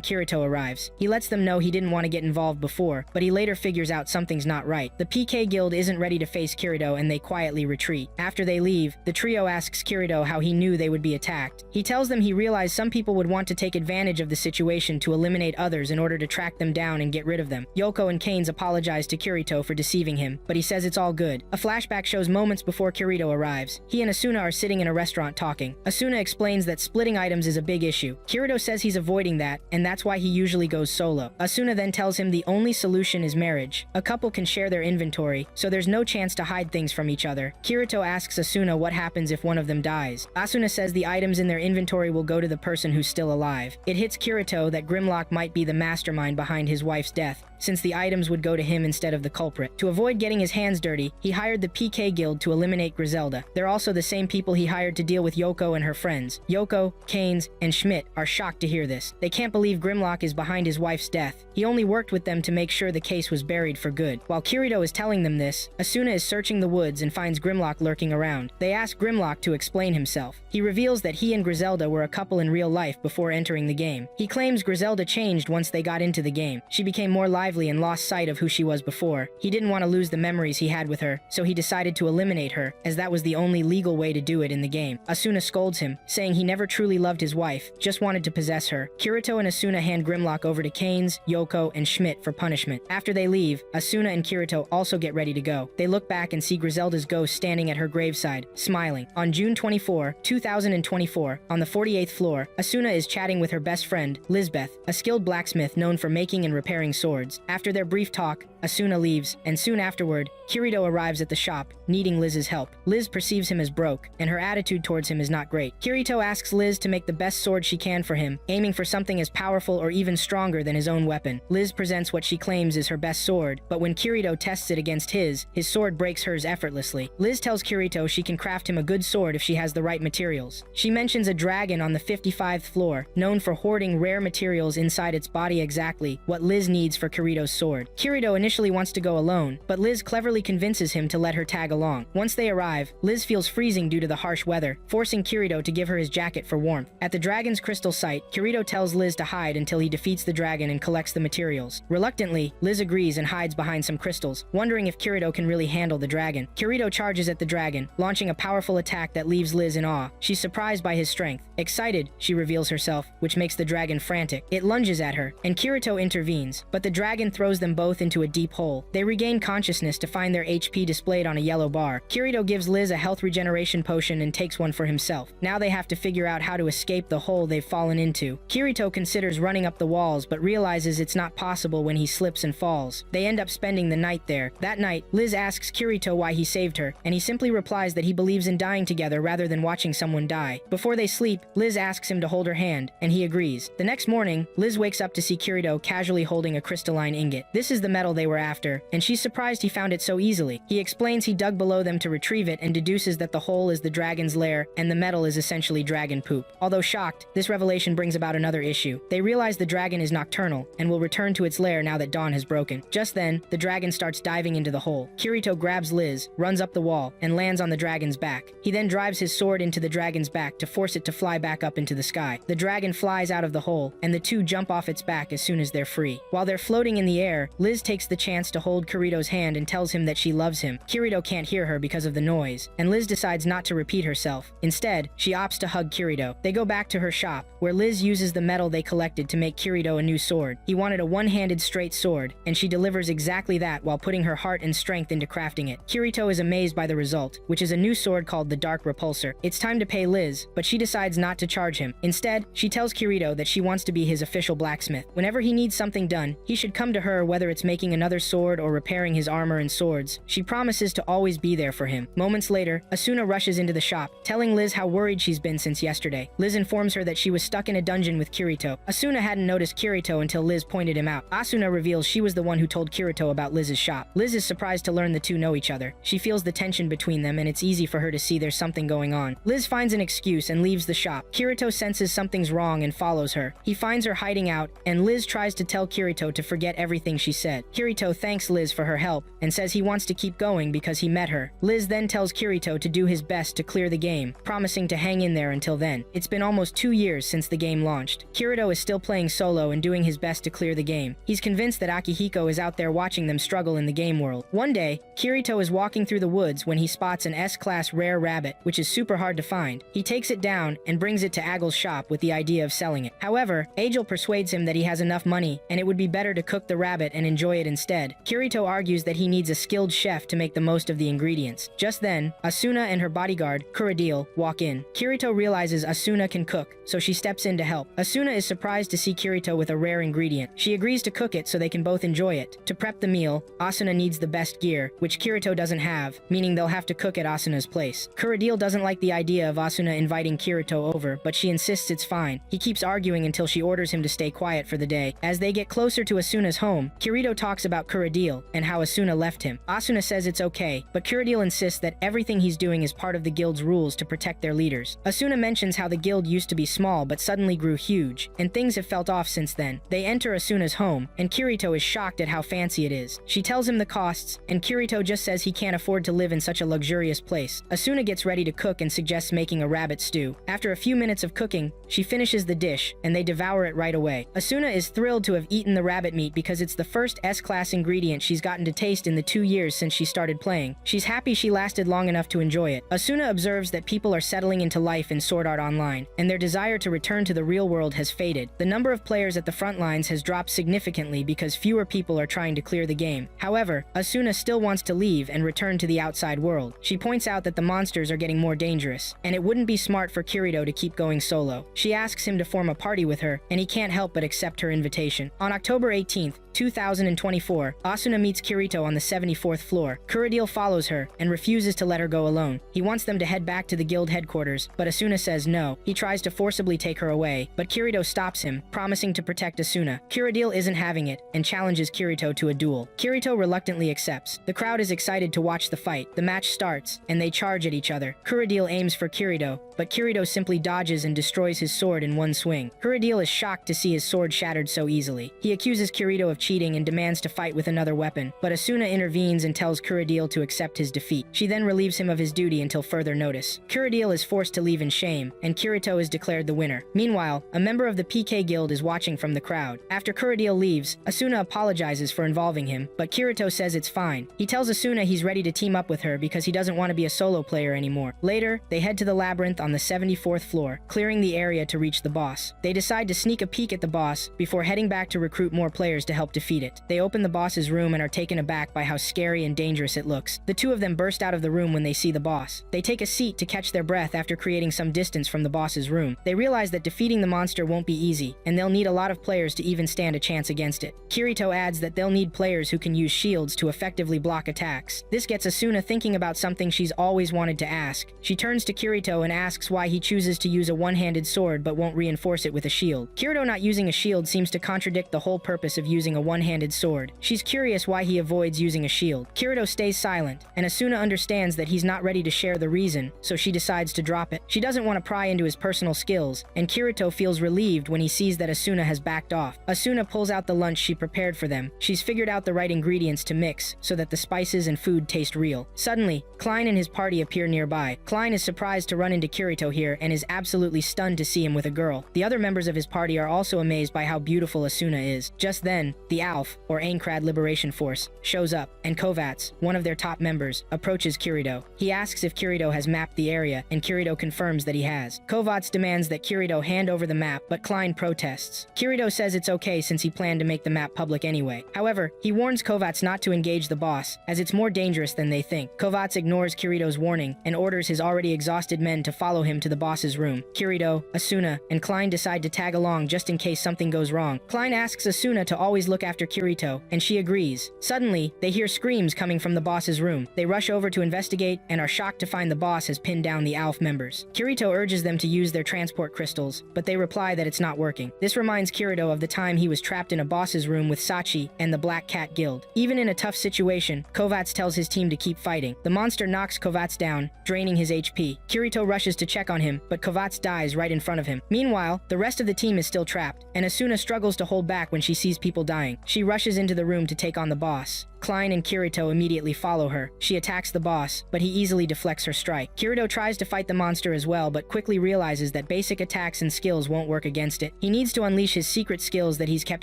Kirito arrives. He lets them know he didn't want to get involved before, but he later figures out something's not right. The PK Guild isn't ready to face Kirito and they quietly retreat. After they leave, the trio asks Kirito how he knew they would be attacked. He tells them he realized some people would want to take advantage of the situation to eliminate others in order to track them down and get rid of them. Yoko and Kanes apologize to Kirito for deceiving him, but he says it's all good. A flashback shows moments before Kirito arrives. He and Asuna are sitting in a restaurant talking. Asuna explains that splitting items is a big issue. Kirito says he's avoiding that, and that's why he usually goes solo. Asuna then tells him the only solution is marriage. A couple can share their inventory, so there's no chance to hide things from each other. Kirito asks Asuna what happens if one of them dies. Asuna says the items in their inventory will go to the person who's still alive. It hits Kirito that Grimlock might be the mastermind behind his wife's death, since the items would go to him instead of the culprit. To avoid getting his hands dirty, he hired the PK Guild to eliminate Griselda. They're also the same people he hired to deal with Yoko and her friends. Yoko, Kanes, and Schmidt are shocked to hear this. They can't believe Grimlock is behind his wife's death. He only worked with them to make sure the case was buried for good. While Kirito is telling them this, Asuna is searching the woods and finds Grimlock lurking around. They ask Grimlock to explain himself. He reveals that he and Griselda were a couple in real life before entering the game. He claims Griselda changed once they got into the game. She became more lively and lost sight of who she was before. He didn't want to lose the memories he had with her, so he decided to eliminate her, as that was the only legal way to do it in the game. Asuna scolds him, saying he never truly loved his wife, just wanted to possess her. Kirito and Asuna hand Grimlock over to Kanes, Yoko, and Schmidt for punishment. After they leave, Asuna and Kirito also get ready to go. They look back and see Griselda's ghost standing at her graveside, smiling. On June 24, 2024, on the 48th floor, Asuna is chatting with her best friend, Lisbeth, a skilled blacksmith known for making and repairing swords. After their brief talk, Asuna leaves, and soon afterward, Kirito arrives at the shop, needing Liz's help. Liz perceives him as broke, and her attitude towards him is not great. Kirito asks Liz to make the best sword she can for him, aiming for something as powerful or even stronger than his own weapon. Liz presents what she claims is her best sword, but when Kirito tests it against his sword breaks hers effortlessly. Liz tells Kirito she can craft him a good sword if she has the right materials. She mentions a dragon on the 55th floor, known for hoarding rare materials inside its body, exactly what Liz needs for Kirito's sword. Kirito initially wants to go alone, but Liz cleverly convinces him to let her tag along. Once they arrive, Liz feels freezing due to the harsh weather, forcing Kirito to give her his jacket for warmth. At the dragon's crystal site, Kirito tells Liz to hide until he defeats the dragon and collects the materials. Reluctantly, Liz agrees and hides behind some crystals, wondering if Kirito can really handle the dragon. Kirito charges at the dragon, launching a powerful attack that leaves Liz in awe. She's surprised by his strength. Excited, she reveals herself, which makes the dragon frantic. It lunges at her, and Kirito intervenes, but the dragon throws them both into a deep hole. They regain consciousness to find their HP displayed on a yellow bar. Kirito gives Liz a health regeneration potion and takes one for himself. Now they have to figure out how to escape the hole they've fallen into. Kirito considers running up the walls, but realizes it's not possible when he slips and falls. They end up spending the night there. That night, Liz asks Kirito why he saved her, and he simply replies that he believes in dying together rather than watching someone die. Before they sleep, Liz asks him to hold her hand, and he agrees. The next morning, Liz wakes up to see Kirito casually holding a crystalline ingot. This is the metal they were after, and she's surprised he found it so easily. He explains he dug below them to retrieve it and deduces that the hole is the dragon's lair and the metal is essentially dragon poop. Although shocked, this revelation brings about another issue. They realize the dragon is nocturnal and will return to its lair now that dawn has broken. Just then, the dragon starts diving into the hole. Kirito grabs Liz, runs up the wall, and lands on the dragon's back. He then drives his sword into the dragon's back to force it to fly back up into the sky. The dragon flies out of the hole, and the two jump off its back as soon as they're free. While they're floating in the air, Liz takes the chance to hold Kirito's hand and tells him that she loves him. Kirito can't hear her because of the noise, and Liz decides not to repeat herself. Instead, she opts to hug Kirito. They go back to her shop, where Liz uses the metal they collected to make Kirito a new sword. He wanted a one-handed straight sword, and she delivers exactly that while putting her heart and strength into crafting it. Kirito is amazed by the result, which is a new sword called the Dark Repulsor. It's time to pay Liz, but she decides not to charge him. Instead, she tells Kirito that she wants to be his official blacksmith. Whenever he needs something done, he should come to her, whether it's making making another sword or repairing his armor and swords, she promises to always be there for him. Moments later, Asuna rushes into the shop, telling Liz how worried she's been since yesterday. Liz informs her that she was stuck in a dungeon with Kirito. Asuna hadn't noticed Kirito until Liz pointed him out. Asuna reveals she was the one who told Kirito about Liz's shop. Liz is surprised to learn the two know each other. She feels the tension between them and it's easy for her to see there's something going on. Liz finds an excuse and leaves the shop. Kirito senses something's wrong and follows her. He finds her hiding out, and Liz tries to tell Kirito to forget everything she said. Kirito thanks Liz for her help and says he wants to keep going because he met her. Liz then tells Kirito to do his best to clear the game, promising to hang in there until then. It's been almost 2 years since the game launched. Kirito is still playing solo and doing his best to clear the game. He's convinced that Akihiko is out there watching them struggle in the game world. One day, Kirito is walking through the woods when he spots an S-class rare rabbit, which is super hard to find. He takes it down and brings it to Agel's shop with the idea of selling it. However, Agel persuades him that he has enough money and it would be better to cook the rabbit and enjoy it instead. Kirito argues that he needs a skilled chef to make the most of the ingredients. Just then, Asuna and her bodyguard, Kuradil, walk in. Kirito realizes Asuna can cook, so she steps in to help. Asuna is surprised to see Kirito with a rare ingredient. She agrees to cook it so they can both enjoy it. To prep the meal, Asuna needs the best gear, which Kirito doesn't have, meaning they'll have to cook at Asuna's place. Kuradil doesn't like the idea of Asuna inviting Kirito over, but she insists it's fine. He keeps arguing until she orders him to stay quiet for the day. As they get closer to Asuna's home, Kirito talks about Kuradil and how Asuna left him. Asuna says it's okay, but Kuradil insists that everything he's doing is part of the guild's rules to protect their leaders. Asuna mentions how the guild used to be small but suddenly grew huge, and things have felt off since then. They enter Asuna's home, and Kirito is shocked at how fancy it is. She tells him the costs, and Kirito just says he can't afford to live in such a luxurious place. Asuna gets ready to cook and suggests making a rabbit stew. After a few minutes of cooking, she finishes the dish, and they devour it right away. Asuna is thrilled to have eaten the rabbit meat because it's the first S-class ingredient she's gotten to taste in the 2 years since she started playing. She's happy she lasted long enough to enjoy it. Asuna observes that people are settling into life in Sword Art Online, and their desire to return to the real world has faded. The number of players at the front lines has dropped significantly because fewer people are trying to clear the game. However, Asuna still wants to leave and return to the outside world. She points out that the monsters are getting more dangerous, and it wouldn't be smart for Kirito to keep going solo. She asks him to form a party with her, and he can't help but accept her invitation. On October 18th, 2024, Asuna meets Kirito on the 74th floor. Kuradil follows her and refuses to let her go alone. He wants them to head back to the guild headquarters, but Asuna says no. He tries to forcibly take her away, but Kirito stops him, promising to protect Asuna. Kuradil isn't having it and challenges Kirito to a duel. Kirito reluctantly accepts. The crowd is excited to watch the fight. The match starts, and they charge at each other. Kuradil aims for Kirito, but Kirito simply dodges and destroys his sword in one swing. Kuradil is shocked to see his sword shattered so easily. He accuses Kirito of cheating and demands to fight with another weapon, but Asuna intervenes and tells Kuradil to accept his defeat. She then relieves him of his duty until further notice. Kuradil is forced to leave in shame, and Kirito is declared the winner. Meanwhile, a member of the PK Guild is watching from the crowd. After Kuradil leaves, Asuna apologizes for involving him, but Kirito says it's fine. He tells Asuna he's ready to team up with her because he doesn't want to be a solo player anymore. Later, they head to the labyrinth on the 74th floor, clearing the area to reach the boss. They decide to sneak a peek at the boss before heading back to recruit more players to help defeat it. They open the boss's room and are taken aback by how scary and dangerous it looks. The two of them burst out of the room when they see the boss. They take a seat to catch their breath after creating some distance from the boss's room. They realize that defeating the monster won't be easy, and they'll need a lot of players to even stand a chance against it. Kirito adds that they'll need players who can use shields to effectively block attacks. This gets Asuna thinking about something she's always wanted to ask. She turns to Kirito and asks why he chooses to use a one-handed sword but won't reinforce it with a shield. Kirito not using a shield seems to contradict the whole purpose of using a one-handed sword. She's curious why he avoids using a shield. Kirito stays silent, and Asuna understands that he's not ready to share the reason, so she decides to drop it. She doesn't want to pry into his personal skills, and Kirito feels relieved when he sees that Asuna has backed off. Asuna pulls out the lunch she prepared for them. She's figured out the right ingredients to mix so that the spices and food taste real. Suddenly, Klein and his party appear nearby. Klein is surprised to run into Kirito here and is absolutely stunned to see him with a girl. The other members of his party are also amazed by how beautiful Asuna is. Just then, the ALF, or Aincrad Liberation Force, shows up, and Kovacs, one of their top members, approaches Kirito. He asks if Kirito has mapped the area, and Kirito confirms that he has. Kovacs demands that Kirito hand over the map, but Klein protests. Kirito says it's okay since he planned to make the map public anyway. However, he warns Kovacs not to engage the boss, as it's more dangerous than they think. Kovacs ignores Kirito's warning and orders his already exhausted men to follow him to the boss's room. Kirito, Asuna, and Klein decide to tag along just in case something goes wrong. Klein asks Asuna to always look after Kirito, Kirito, and she agrees. Suddenly, they hear screams coming from the boss's room. They rush over to investigate and are shocked to find the boss has pinned down the ALF members. Kirito urges them to use their transport crystals, but they reply that it's not working. This reminds Kirito of the time he was trapped in a boss's room with Sachi and the Black Cat Guild. Even in a tough situation, Kovacs tells his team to keep fighting. The monster knocks Kovacs down, draining his HP. Kirito rushes to check on him, but Kovacs dies right in front of him. Meanwhile, the rest of the team is still trapped, and Asuna struggles to hold back when she sees people dying. She rushes into the room to take on the boss. Klein and Kirito immediately follow her. She attacks the boss, but he easily deflects her strike. Kirito tries to fight the monster as well, but quickly realizes that basic attacks and skills won't work against it. He needs to unleash his secret skills that he's kept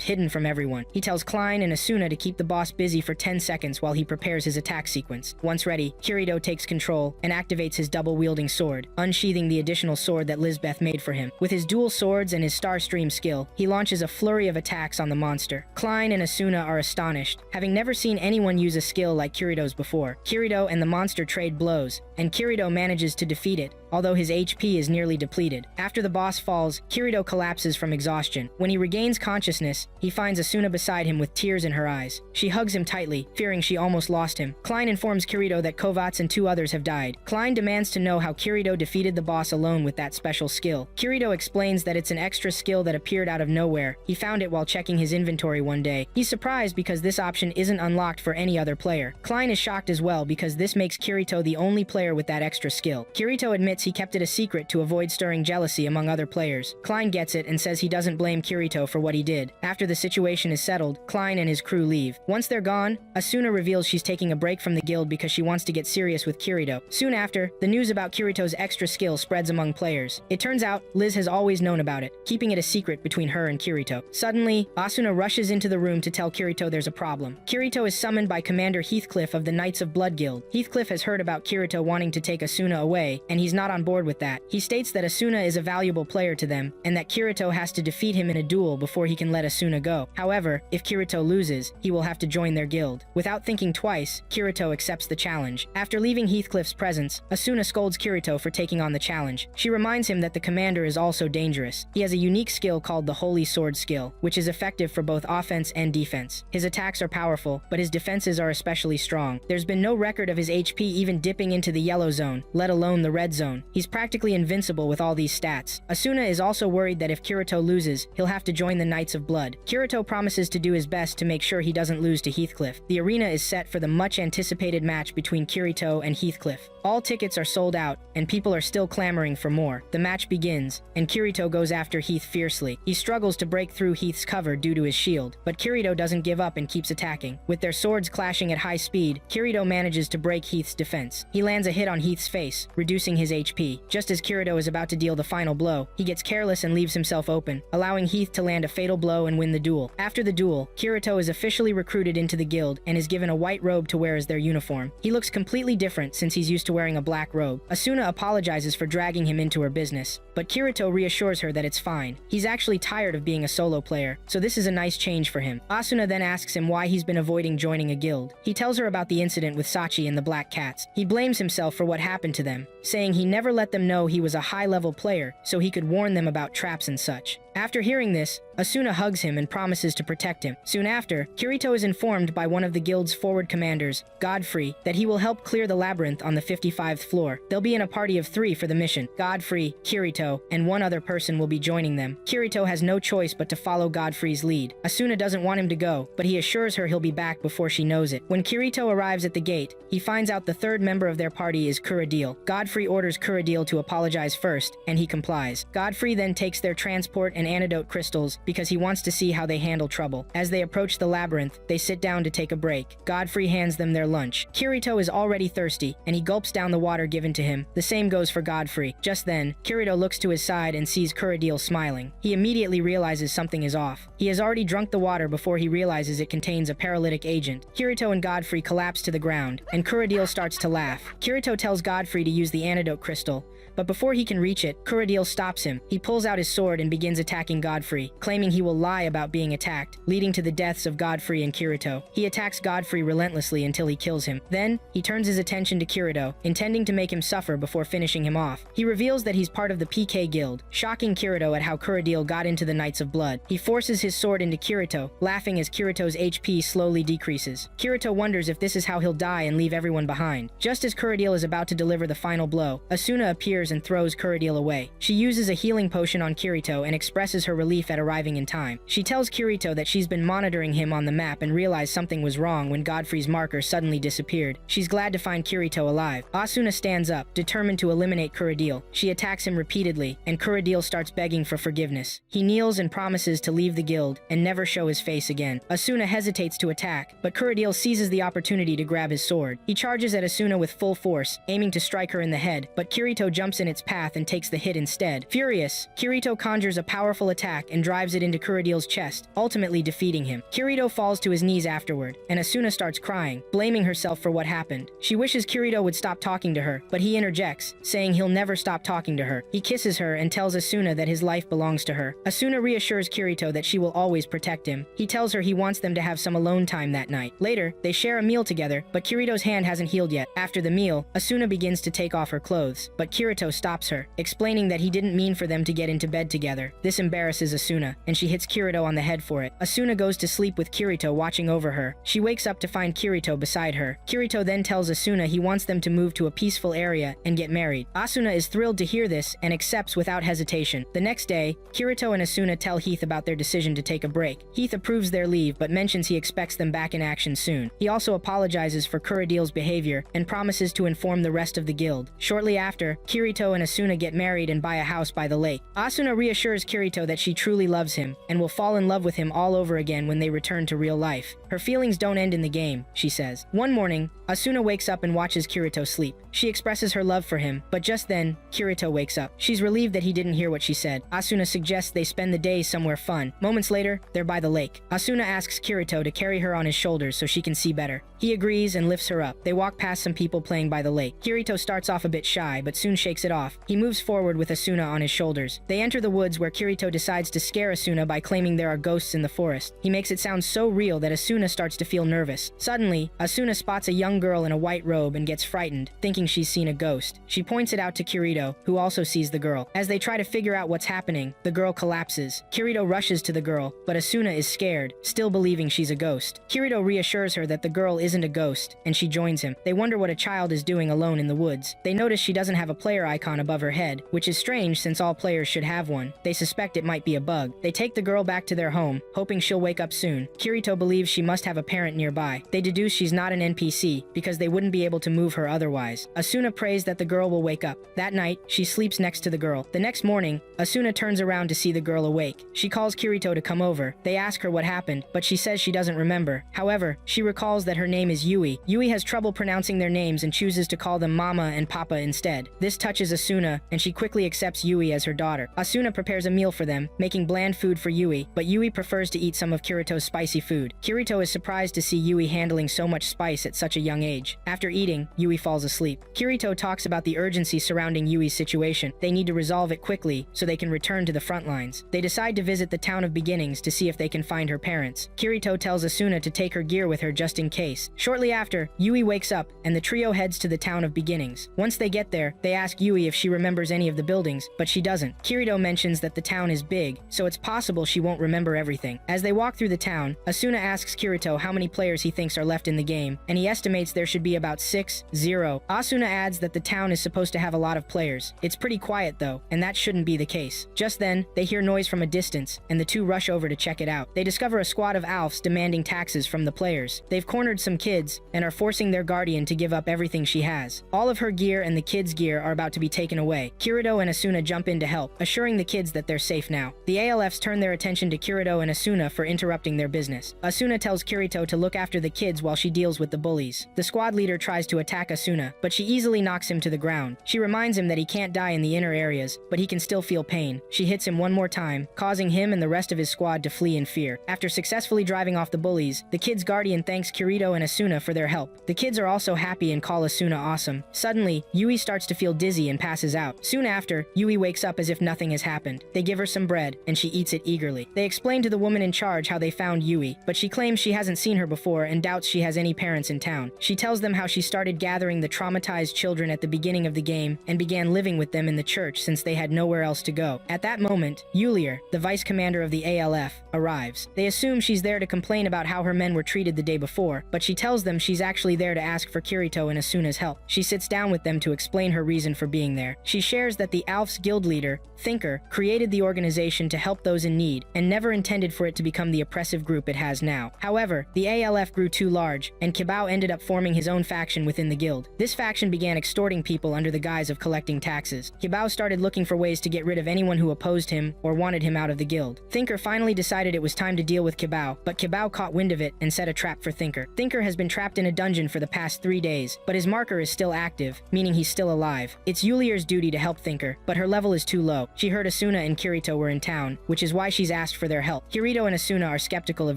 hidden from everyone. He tells Klein and Asuna to keep the boss busy for 10 seconds while he prepares his attack sequence. Once ready, Kirito takes control and activates his double-wielding sword, unsheathing the additional sword that Lisbeth made for him. With his dual swords and his Starstream skill, he launches a flurry of attacks on the monster. Klein and Asuna are astonished, having never seen anyone use a skill like Kirito's before. Kirito and the monster trade blows, and Kirito manages to defeat it, although his HP is nearly depleted. After the boss falls, Kirito collapses from exhaustion. When he regains consciousness, he finds Asuna beside him with tears in her eyes. She hugs him tightly, fearing she almost lost him. Klein informs Kirito that Kovacs and 2 others have died. Klein demands to know how Kirito defeated the boss alone with that special skill. Kirito explains that it's an extra skill that appeared out of nowhere. He found it while checking his inventory one day. He's surprised because this option isn't unlocked for any other player. Klein is shocked as well because this makes Kirito the only player with that extra skill. Kirito admits he kept it a secret to avoid stirring jealousy among other players. Klein gets it and says he doesn't blame Kirito for what he did. After the situation is settled, Klein and his crew leave. Once they're gone, Asuna reveals she's taking a break from the guild because she wants to get serious with Kirito. Soon after, the news about Kirito's extra skill spreads among players. It turns out Liz has always known about it, keeping it a secret between her and Kirito. Suddenly, Asuna rushes into the room to tell Kirito there's a problem. Kirito is summoned by Commander Heathcliff of the Knights of Blood Guild. Heathcliff has heard about Kirito wanting to take Asuna away, and he's not on board with that. He states that Asuna is a valuable player to them, and that Kirito has to defeat him in a duel before he can let Asuna go. However, if Kirito loses, he will have to join their guild. Without thinking twice, Kirito accepts the challenge. After leaving Heathcliff's presence, Asuna scolds Kirito for taking on the challenge. She reminds him that the commander is also dangerous. He has a unique skill called the Holy Sword skill, which is effective for both offense and defense. His attacks are powerful, but his defenses are especially strong. There's been no record of his HP even dipping into the yellow zone, let alone the red zone. He's practically invincible with all these stats. Asuna is also worried that if Kirito loses, he'll have to join the Knights of Blood. Kirito promises to do his best to make sure he doesn't lose to Heathcliff. The arena is set for the much-anticipated match between Kirito and Heathcliff. All tickets are sold out, and people are still clamoring for more. The match begins, and Kirito goes after Heath fiercely. He struggles to break through Heath's cover due to his shield, but Kirito doesn't give up and keeps attacking. With their swords clashing at high speed, Kirito manages to break Heath's defense. He lands a hit on Heath's face, reducing his HP. Just as Kirito is about to deal the final blow, he gets careless and leaves himself open, allowing Heath to land a fatal blow and win the duel. After the duel, Kirito is officially recruited into the guild and is given a white robe to wear as their uniform. He looks completely different since he's used to wearing a black robe. Asuna apologizes for dragging him into her business, but Kirito reassures her that it's fine. He's actually tired of being a solo player, so this is a nice change for him. Asuna then asks him why he's been avoiding joining a guild. He tells her about the incident with Sachi and the Black Cats. He blames himself for what happened to them, saying he never let them know he was a high-level player so he could warn them about traps and such. After hearing this, Asuna hugs him and promises to protect him. Soon after, Kirito is informed by one of the guild's forward commanders, Godfrey, that he will help clear the labyrinth on the 55th floor. They'll be in a party of 3 for the mission. Godfrey, Kirito, and one other person will be joining them. Kirito has no choice but to follow Godfrey's lead. Asuna doesn't want him to go, but he assures her he'll be back before she knows it. When Kirito arrives at the gate, he finds out the 3rd member of their party is Kuradil. Godfrey orders Kuradil to apologize first, and he complies. Godfrey then takes their transport and antidote crystals because he wants to see how they handle trouble. As they approach the labyrinth, they sit down to take a break. Godfrey hands them their lunch. Kirito is already thirsty, and he gulps down the water given to him. The same goes for Godfrey. Just then, Kirito looks to his side and sees Kuradil smiling. He immediately realizes something is off. He has already drunk the water before he realizes it contains a paralytic agent. Kirito and Godfrey collapse to the ground, and Kuradil starts to laugh. Kirito tells Godfrey to use the antidote crystal, but before he can reach it, Kuradil stops him. He pulls out his sword and begins attacking attacking Godfrey, claiming he will lie about being attacked, leading to the deaths of Godfrey and Kirito. He attacks Godfrey relentlessly until he kills him. Then, he turns his attention to Kirito, intending to make him suffer before finishing him off. He reveals that he's part of the PK Guild, shocking Kirito at how Kurudil got into the Knights of Blood. He forces his sword into Kirito, laughing as Kirito's HP slowly decreases. Kirito wonders if this is how he'll die and leave everyone behind. Just as Kurudil is about to deliver the final blow, Asuna appears and throws Kurudil away. She uses a healing potion on Kirito and expresses her relief at arriving in time. She tells Kirito that she's been monitoring him on the map and realized something was wrong when Godfrey's marker suddenly disappeared. She's glad to find Kirito alive. Asuna stands up, determined to eliminate Kurudil. She attacks him repeatedly, and Kurudil starts begging for forgiveness. He kneels and promises to leave the guild and never show his face again. Asuna hesitates to attack, but Kurudil seizes the opportunity to grab his sword. He charges at Asuna with full force, aiming to strike her in the head, but Kirito jumps in its path and takes the hit instead. Furious, Kirito conjures a powerful attack and drives it into Kurudil's chest, ultimately defeating him. Kirito falls to his knees afterward, and Asuna starts crying, blaming herself for what happened. She wishes Kirito would stop talking to her, but he interjects, saying he'll never stop talking to her. He kisses her and tells Asuna that his life belongs to her. Asuna reassures Kirito that she will always protect him. He tells her he wants them to have some alone time that night. Later, they share a meal together, but Kirito's hand hasn't healed yet. After the meal, Asuna begins to take off her clothes, but Kirito stops her, explaining that he didn't mean for them to get into bed together. This embarrasses Asuna, and she hits Kirito on the head for it. Asuna goes to sleep with Kirito watching over her. She wakes up to find Kirito beside her. Kirito then tells Asuna he wants them to move to a peaceful area and get married. Asuna is thrilled to hear this and accepts without hesitation. The next day, Kirito and Asuna tell Heath about their decision to take a break. Heath approves their leave but mentions he expects them back in action soon. He also apologizes for Kurudil's behavior and promises to inform the rest of the guild. Shortly after, Kirito and Asuna get married and buy a house by the lake. Asuna reassures Kirito that she truly loves him and will fall in love with him all over again when they return to real life. Her feelings don't end in the game, she says. One morning, Asuna wakes up and watches Kirito sleep. She expresses her love for him, but just then, Kirito wakes up. She's relieved that he didn't hear what she said. Asuna suggests they spend the day somewhere fun. Moments later, they're by the lake. Asuna asks Kirito to carry her on his shoulders so she can see better. He agrees and lifts her up. They walk past some people playing by the lake. Kirito starts off a bit shy, but soon shakes it off. He moves forward with Asuna on his shoulders. They enter the woods where Kirito decides to scare Asuna by claiming there are ghosts in the forest. He makes it sound so real that Asuna starts to feel nervous. Suddenly, Asuna spots a young girl in a white robe and gets frightened, thinking she's seen a ghost. She points it out to Kirito, who also sees the girl. As they try to figure out what's happening, the girl collapses. Kirito rushes to the girl, but Asuna is scared, still believing she's a ghost. Kirito reassures her that the girl isn't a ghost, and she joins him. They wonder what a child is doing alone in the woods. They notice she doesn't have a player icon above her head, which is strange since all players should have one. They suspect it might be a bug. They take the girl back to their home, hoping she'll wake up soon. Kirito believes she must have a parent nearby. They deduce she's not an NPC, because they wouldn't be able to move her otherwise. Asuna prays that the girl will wake up. That night, she sleeps next to the girl. The next morning, Asuna turns around to see the girl awake. She calls Kirito to come over. They ask her what happened, but she says she doesn't remember. However, she recalls that her name is Yui. Yui has trouble pronouncing their names and chooses to call them Mama and Papa instead. This touches Asuna, and she quickly accepts Yui as her daughter. Asuna prepares a meal for them, making bland food for Yui, but Yui prefers to eat some of Kirito's spicy food. Kirito is surprised to see Yui handling so much spice at such a young age. After eating, Yui falls asleep. Kirito talks about the urgency surrounding Yui's situation. They need to resolve it quickly so they can return to the front lines. They decide to visit the town of beginnings to see if they can find her parents. Kirito tells Asuna to take her gear with her just in case. Shortly after, Yui wakes up and the trio heads to the town of beginnings. Once they get there, they ask Yui if she remembers any of the buildings, but she doesn't. Kirito mentions that the town is big, so it's possible she won't remember everything. As they walk through the town, Asuna asks Kirito how many players he thinks are left in the game, and he estimates there should be about 6. Asuna adds that the town is supposed to have a lot of players. It's pretty quiet though, and that shouldn't be the case. Just then, they hear noise from a distance, and the two rush over to check it out. They discover a squad of Alfs demanding taxes from the players. They've cornered some kids, and are forcing their guardian to give up everything she has. All of her gear and the kids' gear are about to be taken away. Kirito and Asuna jump in to help, assuring the kids that they're safe now. The ALFs turn their attention to Kirito and Asuna for interrupting their business. Asuna tells Kirito to look after the kids while she deals with the bullies. The squad leader tries to attack Asuna, but she easily knocks him to the ground. She reminds him that he can't die in the inner areas, but he can still feel pain. She hits him one more time, causing him and the rest of his squad to flee in fear. After successfully driving off the bullies, the kids' guardian thanks Kirito and Asuna for their help. The kids are also happy and call Asuna awesome. Suddenly, Yui starts to feel dizzy and passes out. Soon after, Yui wakes up as if nothing has happened. They give her her some bread, and she eats it eagerly. They explain to the woman in charge how they found Yui, but she claims she hasn't seen her before and doubts she has any parents in town. She tells them how she started gathering the traumatized children at the beginning of the game and began living with them in the church since they had nowhere else to go. At that moment, Yulier, the vice commander of the ALF, arrives. They assume she's there to complain about how her men were treated the day before, but she tells them she's actually there to ask for Kirito and Asuna's help. She sits down with them to explain her reason for being there. She shares that the ALF's guild leader, Thinker, created the organization to help those in need and never intended for it to become the oppressive group it has now. However, the ALF grew too large, and Kibao ended up forming his own faction within the guild. This faction began extorting people under the guise of collecting taxes. Kibao started looking for ways to get rid of anyone who opposed him or wanted him out of the guild. Thinker finally decided it was time to deal with Kibao, but Kibao caught wind of it and set a trap for Thinker. Thinker has been trapped in a dungeon for the past 3 days, but his marker is still active, meaning he's still alive. It's Yulier's duty to help Thinker, but her level is too low. She heard Asuna and Kirito were in town, which is why she's asked for their help. Kirito and Asuna are skeptical of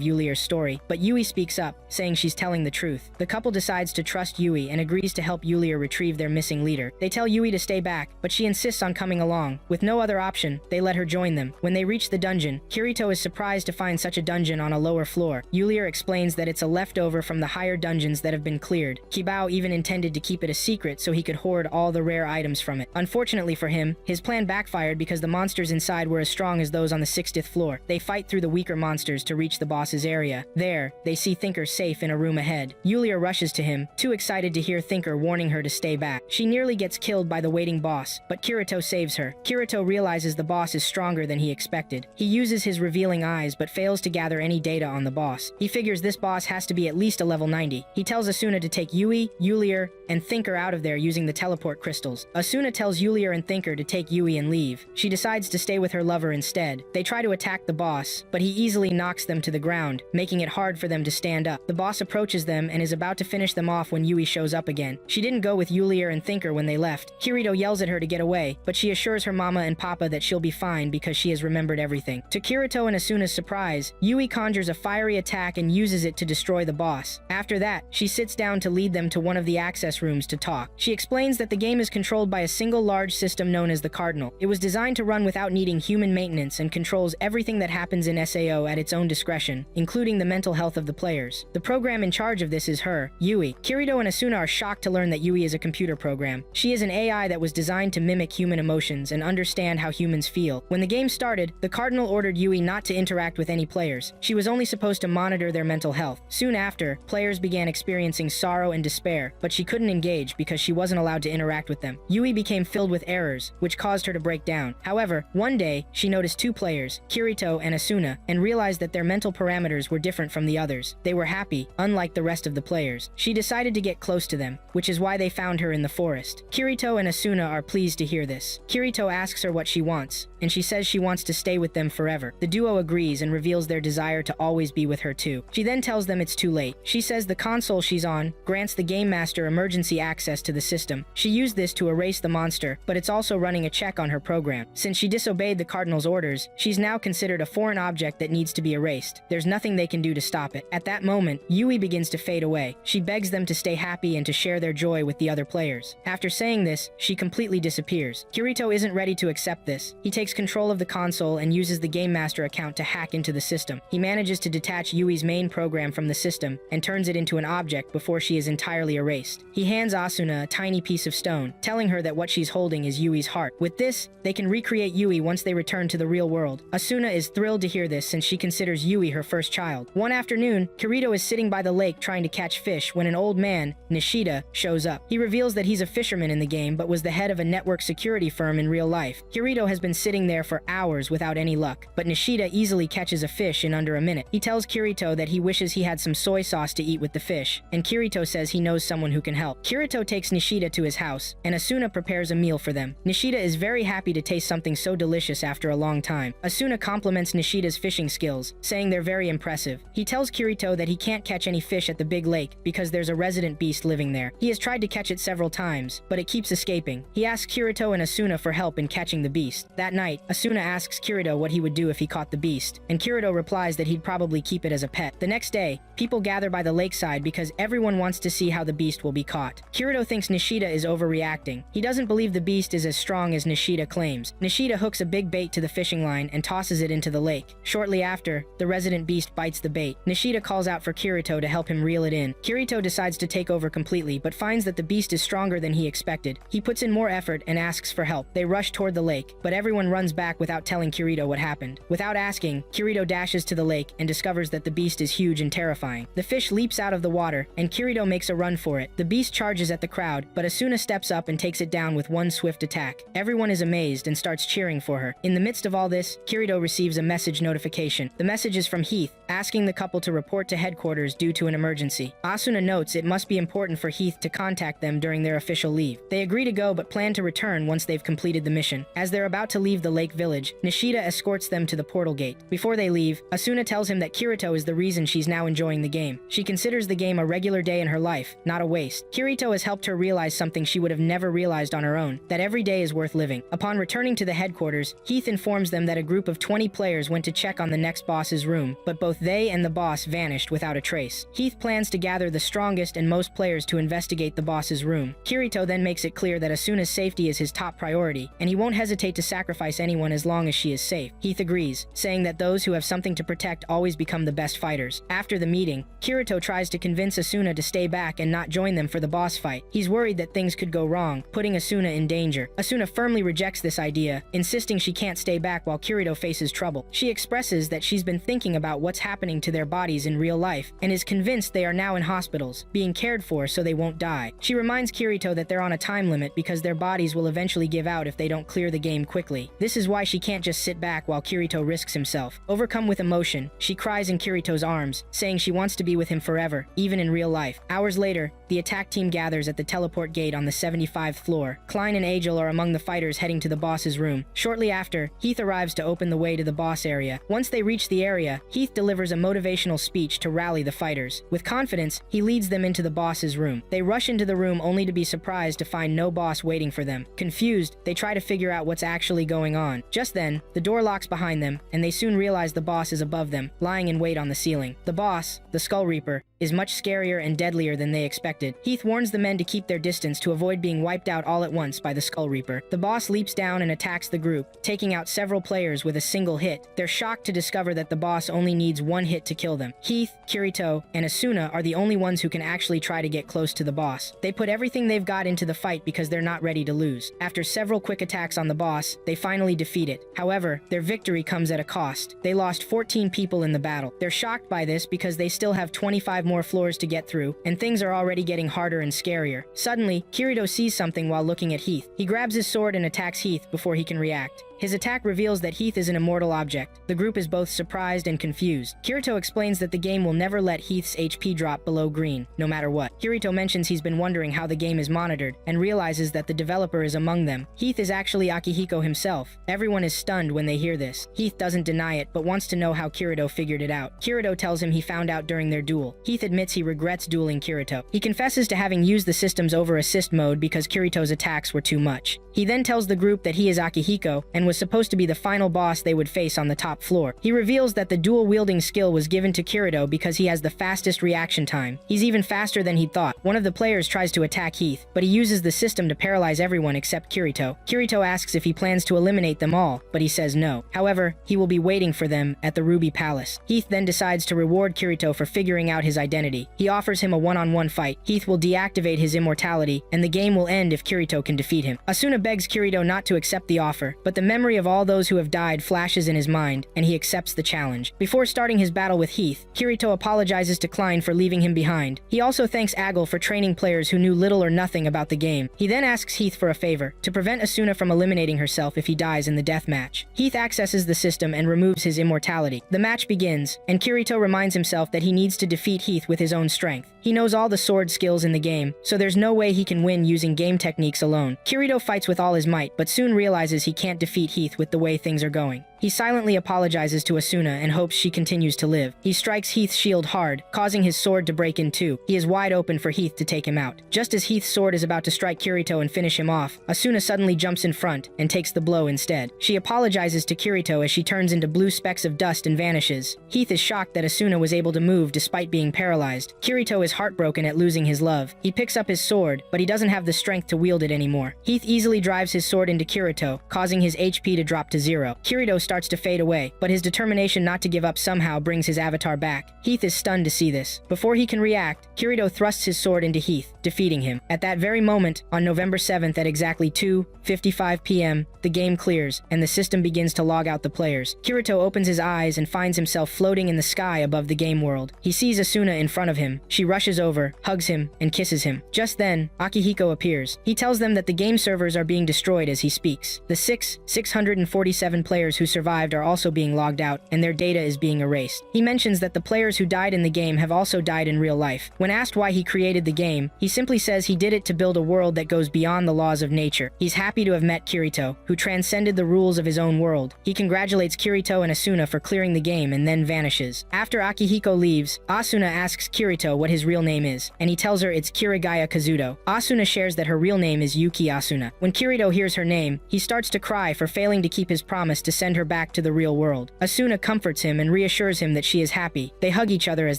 Yulier's story, but Yui speaks up, saying she's telling the truth. The couple decides to trust Yui and agrees to help Yulier retrieve their missing leader. They tell Yui to stay back, but she insists on coming along. With no other option, they let her join them. When they reach the dungeon, Kirito is surprised to find such a dungeon on a lower floor. Yulier explains that it's a leftover from the higher dungeons that have been cleared. Kibao even intended to keep it a secret so he could hoard all the rare items from it. Unfortunately for him, his plan backfired because the monsters inside were as strong as those on the 60th floor. They fight through the weaker monsters to reach the boss's area. There, they see Thinker safe in a room ahead. Yulier rushes to him, too excited to hear Thinker warning her to stay back. She nearly gets killed by the waiting boss, but Kirito saves her. Kirito realizes the boss is stronger than he expected. He uses his revealing eyes but fails to gather any data on the boss. He figures this boss has to be at least a level 90. He tells Asuna to take Yui, Yulier, and Thinker out of there using the teleport crystals. Asuna tells Yulier and Thinker to take Yui and leave. She decides to stay with her lover instead. They try to attack the boss, but he easily knocks them to the ground, making it hard for them to stand up. The boss approaches them and is about to finish them off when Yui shows up again. She didn't go with Yulier and Thinker when they left. Kirito yells at her to get away, but she assures her mama and papa that she'll be fine because she has remembered everything. To Kirito and Asuna's surprise, Yui conjures a fiery attack and uses it to destroy the boss. After that, she sits down to lead them to one of the access rooms to talk. She explains that the game is controlled by a single large system known as the Cardinal. It was designed to run without needing human maintenance and controls everything that happens in SAO at its own discretion, including the mental health of the players. The program in charge of this is her, Yui. Kirito and Asuna are shocked to learn that Yui is a computer program. She is an AI that was designed to mimic human emotions and understand how humans feel. When the game started, the Cardinal ordered Yui not to interact with any players. She was only supposed to monitor their mental health. Soon after, players began experiencing sorrow and despair, but she couldn't engage because she wasn't allowed to interact with them. Yui became filled with errors, which caused her to break down. However, one day, she noticed 2 players, Kirito and Asuna, and realized that their mental parameters were different from the others. They were happy, unlike the rest of the players. She decided to get close to them, which is why they found her in the forest. Kirito and Asuna are pleased to hear this. Kirito asks her what she wants, and she says she wants to stay with them forever. The duo agrees and reveals their desire to always be with her too. She then tells them it's too late. She says the console she's on grants the Game Master emergency access to the system. She used this to erase the monster, but it's also running a check on her program. Since she disobeyed the Cardinal's orders, she's now considered a foreign object that needs to be erased. There's nothing they can do to stop it. At that moment, Yui begins to fade away. She begs them to stay happy and to share their joy with the other players. After saying this, she completely disappears. Kirito isn't ready to accept this. He takes control of the console and uses the Game Master account to hack into the system. He manages to detach Yui's main program from the system and turns it into an object before she is entirely erased. He hands Asuna a tiny piece of stone, telling her that what she's holding is Yui's heart. With this, they can recreate Yui once they return to the real world. Asuna is thrilled to hear this since she considers Yui her first child. One afternoon, Kirito is sitting by the lake trying to catch fish when an old man, Nishida, shows up. He reveals that he's a fisherman in the game but was the head of a network security firm in real life. Kirito has been sitting there for hours without any luck, but Nishida easily catches a fish in under a minute. He tells Kirito that he wishes he had some soy sauce to eat with the fish, and Kirito says he knows someone who can help. Kirito takes Nishida to his house, and Asuna prepares a meal for them. Nishida is very happy to taste something so delicious after a long time. Asuna compliments Nishida's fishing skills, saying they're very impressive. He tells Kirito that he can't catch any fish at the big lake because there's a resident beast living there. He has tried to catch it several times, but it keeps escaping. He asks Kirito and Asuna for help in catching the beast. That night, night, Asuna asks Kirito what he would do if he caught the beast, and Kirito replies that he'd probably keep it as a pet. The next day, people gather by the lakeside because everyone wants to see how the beast will be caught. Kirito thinks Nishida is overreacting. He doesn't believe the beast is as strong as Nishida claims. Nishida hooks a big bait to the fishing line and tosses it into the lake. Shortly after, the resident beast bites the bait. Nishida calls out for Kirito to help him reel it in. Kirito decides to take over completely, but finds that the beast is stronger than he expected. He puts in more effort and asks for help. They rush toward the lake, but everyone runs back without telling Kirito what happened. Without asking, Kirito dashes to the lake and discovers that the beast is huge and terrifying. The fish leaps out of the water, and Kirito makes a run for it. The beast charges at the crowd, but Asuna steps up and takes it down with one swift attack. Everyone is amazed and starts cheering for her. In the midst of all this, Kirito receives a message notification. The message is from Heath, asking the couple to report to headquarters due to an emergency. Asuna notes it must be important for Heath to contact them during their official leave. They agree to go but plan to return once they've completed the mission. As they're about to leave the lake village, Nishida escorts them to the portal gate. Before they leave, Asuna tells him that Kirito is the reason she's now enjoying the game. She considers the game a regular day in her life, not a waste. Kirito has helped her realize something she would have never realized on her own, that every day is worth living. Upon returning to the headquarters, Heath informs them that a group of 20 players went to check on the next boss's room, but both they and the boss vanished without a trace. Heath plans to gather the strongest and most players to investigate the boss's room. Kirito then makes it clear that Asuna's safety is his top priority, and he won't hesitate to sacrifice anyone as long as she is safe. Heath agrees, saying that those who have something to protect always become the best fighters. After the meeting, Kirito tries to convince Asuna to stay back and not join them for the boss fight. He's worried that things could go wrong, putting Asuna in danger. Asuna firmly rejects this idea, insisting she can't stay back while Kirito faces trouble. She expresses that she's been thinking about what's happening to their bodies in real life, and is convinced they are now in hospitals, being cared for so they won't die. She reminds Kirito that they're on a time limit because their bodies will eventually give out if they don't clear the game quickly. This is why she can't just sit back while Kirito risks himself. Overcome with emotion, she cries in Kirito's arms, saying she wants to be with him forever, even in real life. Hours later, the attack team gathers at the teleport gate on the 75th floor. Klein and Agil are among the fighters heading to the boss's room. Shortly after, Heath arrives to open the way to the boss area. Once they reach the area, Heath delivers a motivational speech to rally the fighters. With confidence, he leads them into the boss's room. They rush into the room only to be surprised to find no boss waiting for them. Confused, they try to figure out what's actually going on. Just then, the door locks behind them, and they soon realize the boss is above them, lying in wait on the ceiling. The boss, the Skull Reaper, is much scarier and deadlier than they expected. Heath warns the men to keep their distance to avoid being wiped out all at once by the Skull Reaper. The boss leaps down and attacks the group, taking out several players with a single hit. They're shocked to discover that the boss only needs one hit to kill them. Heath, Kirito, and Asuna are the only ones who can actually try to get close to the boss. They put everything they've got into the fight because they're not ready to lose. After several quick attacks on the boss, they finally defeat it. However, their victory comes at a cost. They lost 14 people in the battle. They're shocked by this because they still have 25 more floors to get through, and things are already getting harder and scarier. Suddenly, Kirito sees something while looking at Heath. He grabs his sword and attacks Heath before he can react. His attack reveals that Heath is an immortal object. The group is both surprised and confused. Kirito explains that the game will never let Heath's HP drop below green, no matter what. Kirito mentions he's been wondering how the game is monitored, and realizes that the developer is among them. Heath is actually Akihiko himself. Everyone is stunned when they hear this. Heath doesn't deny it, but wants to know how Kirito figured it out. Kirito tells him he found out during their duel. Heath admits he regrets dueling Kirito. He confesses to having used the system's over-assist mode because Kirito's attacks were too much. He then tells the group that he is Akihiko, and was supposed to be the final boss they would face on the top floor. He reveals that the dual-wielding skill was given to Kirito because he has the fastest reaction time. He's even faster than he'd thought. One of the players tries to attack Heath, but he uses the system to paralyze everyone except Kirito. Kirito asks if he plans to eliminate them all, but he says no. However, he will be waiting for them at the Ruby Palace. Heath then decides to reward Kirito for figuring out his identity. He offers him a one-on-one fight. Heath will deactivate his immortality, and the game will end if Kirito can defeat him. Asuna begs Kirito not to accept the offer, but the memory of all those who have died flashes in his mind, and he accepts the challenge. Before starting his battle with Heath, Kirito apologizes to Klein for leaving him behind. He also thanks Agil for training players who knew little or nothing about the game. He then asks Heath for a favor, to prevent Asuna from eliminating herself if he dies in the death match. Heath accesses the system and removes his immortality. The match begins, and Kirito reminds himself that he needs to defeat Heath with his own strength. He knows all the sword skills in the game, so there's no way he can win using game techniques alone. Kirito fights with all his might, but soon realizes he can't defeat Heath with the way things are going. He silently apologizes to Asuna and hopes she continues to live. He strikes Heath's shield hard, causing his sword to break in two. He is wide open for Heath to take him out. Just as Heath's sword is about to strike Kirito and finish him off, Asuna suddenly jumps in front and takes the blow instead. She apologizes to Kirito as she turns into blue specks of dust and vanishes. Heath is shocked that Asuna was able to move despite being paralyzed. Kirito is heartbroken at losing his love. He picks up his sword, but he doesn't have the strength to wield it anymore. Heath easily drives his sword into Kirito, causing his HP to drop to 0. Kirito starts to fade away, but his determination not to give up somehow brings his avatar back. Heath is stunned to see this. Before he can react, Kirito thrusts his sword into Heath, defeating him. At that very moment, on November 7th at exactly 2:55 p.m., the game clears, and the system begins to log out the players. Kirito opens his eyes and finds himself floating in the sky above the game world. He sees Asuna in front of him. She rushes over, hugs him, and kisses him. Just then, Akihiko appears. He tells them that the game servers are being destroyed as he speaks. The 647 players who survived are also being logged out, and their data is being erased. He mentions that the players who died in the game have also died in real life. When asked why he created the game, he simply says he did it to build a world that goes beyond the laws of nature. He's happy to have met Kirito, who transcended the rules of his own world. He congratulates Kirito and Asuna for clearing the game and then vanishes. After Akihiko leaves, Asuna asks Kirito what his real name is, and he tells her it's Kirigaya Kazuto. Asuna shares that her real name is Yuki Asuna. When Kirito hears her name, he starts to cry for failing to keep his promise to send her back to the real world. Asuna comforts him and reassures him that she is happy. They hug each other as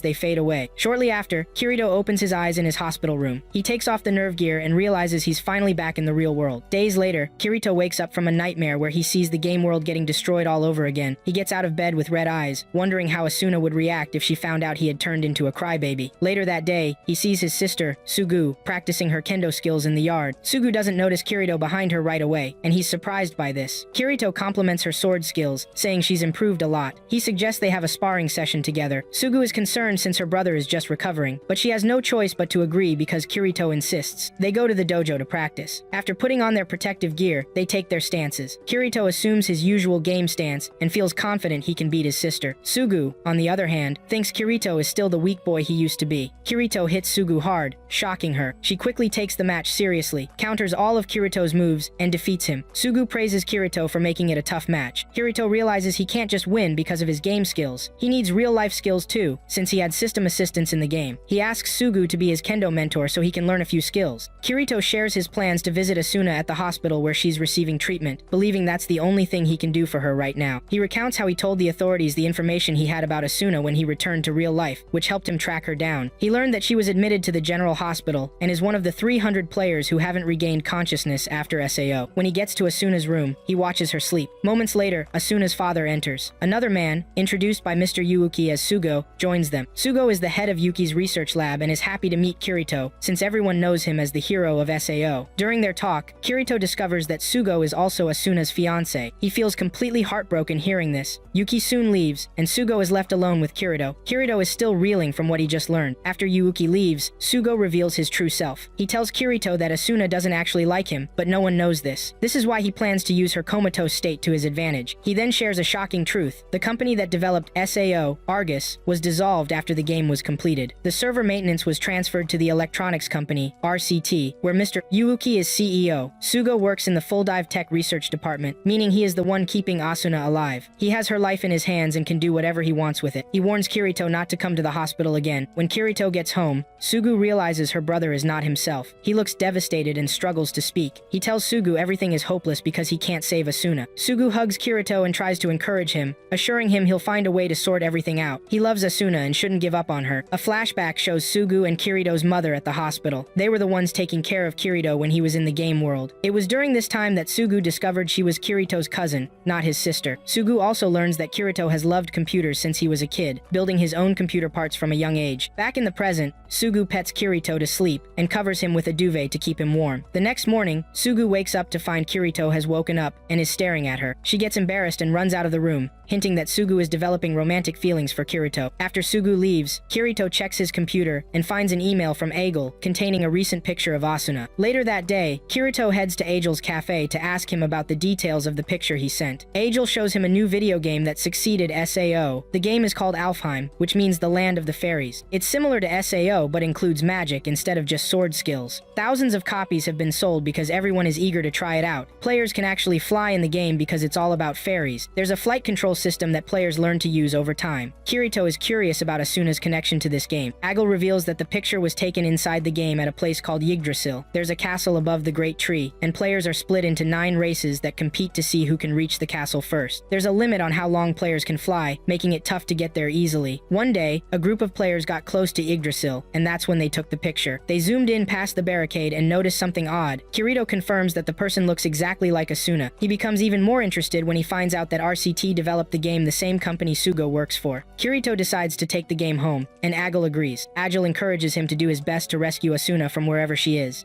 they fade away. Shortly after, Kirito opens his eyes in his hospital room. He takes off the nerve gear and realizes he's finally back in the real world. Days later, Kirito wakes up from a nightmare where he sees the game world getting destroyed all over again. He gets out of bed with red eyes, wondering how Asuna would react if she found out he had turned into a crybaby. Later that day, he sees his sister, Sugu, practicing her kendo skills in the yard. Sugu doesn't notice Kirito behind her right away, and he's surprised by this. Kirito compliments her sword skills, saying she's improved a lot. He suggests they have a sparring session together. Sugu is concerned since her brother is just recovering, but she has no choice but to agree because Kirito insists. They go to the dojo to practice. After putting on their protective gear, they take their stances. Kirito assumes his usual game stance and feels confident he can beat his sister. Sugu, on the other hand, thinks Kirito is still the weak boy he used to be. Kirito hits Sugu hard, shocking her. She quickly takes the match seriously, counters all of Kirito's moves, and defeats him. Sugu praises Kirito for making it a tough match. Kirito realizes he can't just win because of his game skills. He needs real-life skills too, since he had system assistance in the game. He asks Sugu to be his kendo mentor so he can learn a few skills. Kirito shares his plans to visit Asuna at the hospital where she's receiving treatment, believing that's the only thing he can do for her right now. He recounts how he told the authorities the information he had about Asuna when he returned to real life, which helped him track her down. He learned that she was admitted to the general hospital and is one of the 300 players who haven't regained consciousness after SAO. When he gets to Asuna's room, he watches her sleep. Moments later, Asuna's father enters. Another man, introduced by Mr. Yuuki as Sugo, joins them. Sugo is the head of Yuki's research lab and is happy to meet Kirito, since everyone knows him as the hero of SAO. During their talk, Kirito discovers that Sugo is also Asuna's fiancé. He feels completely heartbroken hearing this. Yuki soon leaves, and Sugo is left alone with Kirito. Kirito is still reeling from what he just learned. After Yuuki leaves, Sugo reveals his true self. He tells Kirito that Asuna doesn't actually like him, but no one knows this. This is why he plans to use her comatose state to his advantage. He then shares a shocking truth. The company that developed SAO, Argus, was dissolved after the game was completed. The server maintenance was transferred to the electronics company, RCT, where Mr. Yuuki is CEO. Sugo works in the Full Dive Tech Research Department, meaning he is the one keeping Asuna alive. He has her life in his hands and can do whatever he wants with it. He warns Kirito not to come to the hospital again. When Kirito gets home, Sugu realizes her brother is not himself. He looks devastated and struggles to speak. He tells Sugu everything is hopeless because he can't save Asuna. Sugu hugs Kirito and tries to encourage him, assuring him he'll find a way to sort everything out. He loves Asuna and shouldn't give up on her. A flashback shows Sugu and Kirito's mother at the hospital. They were the ones taking care of Kirito when he was in the game world. It was during this time that Sugu discovered she was Kirito's cousin, not his sister. Sugu also learns that Kirito has loved computers since he was a kid, building his own computer parts from a young age. Back in the present, Sugu pets Kirito to sleep and covers him with a duvet to keep him warm. The next morning, Sugu wakes up to find Kirito has woken up and is staring at her. She gets embarrassed and runs out of the room, hinting that Sugu is developing romantic feelings for Kirito. After Sugu leaves, Kirito checks his computer and finds an email from Agel containing a recent picture of Asuna. Later that day, Kirito heads to Agel's cafe to ask him about the details of the picture he sent. Agel shows him a new video game that succeeded SAO. The game is called Alfheim, which means the land of the fairies. It's similar to SAO but includes magic instead of just sword skills. Thousands of copies have been sold because everyone is eager to try it out. Players can actually fly in the game because it's all about ferries. There's a flight control system that players learn to use over time. Kirito is curious about Asuna's connection to this game. Agil reveals that the picture was taken inside the game at a place called Yggdrasil. There's a castle above the Great Tree, and players are split into 9 races that compete to see who can reach the castle first. There's a limit on how long players can fly, making it tough to get there easily. One day, a group of players got close to Yggdrasil, and that's when they took the picture. They zoomed in past the barricade and noticed something odd. Kirito confirms that the person looks exactly like Asuna. He becomes even more interested when he finds out that RCT developed the game the same company Sugo works for. Kirito decides to take the game home, and Agil agrees. Agil encourages him to do his best to rescue Asuna from wherever she is.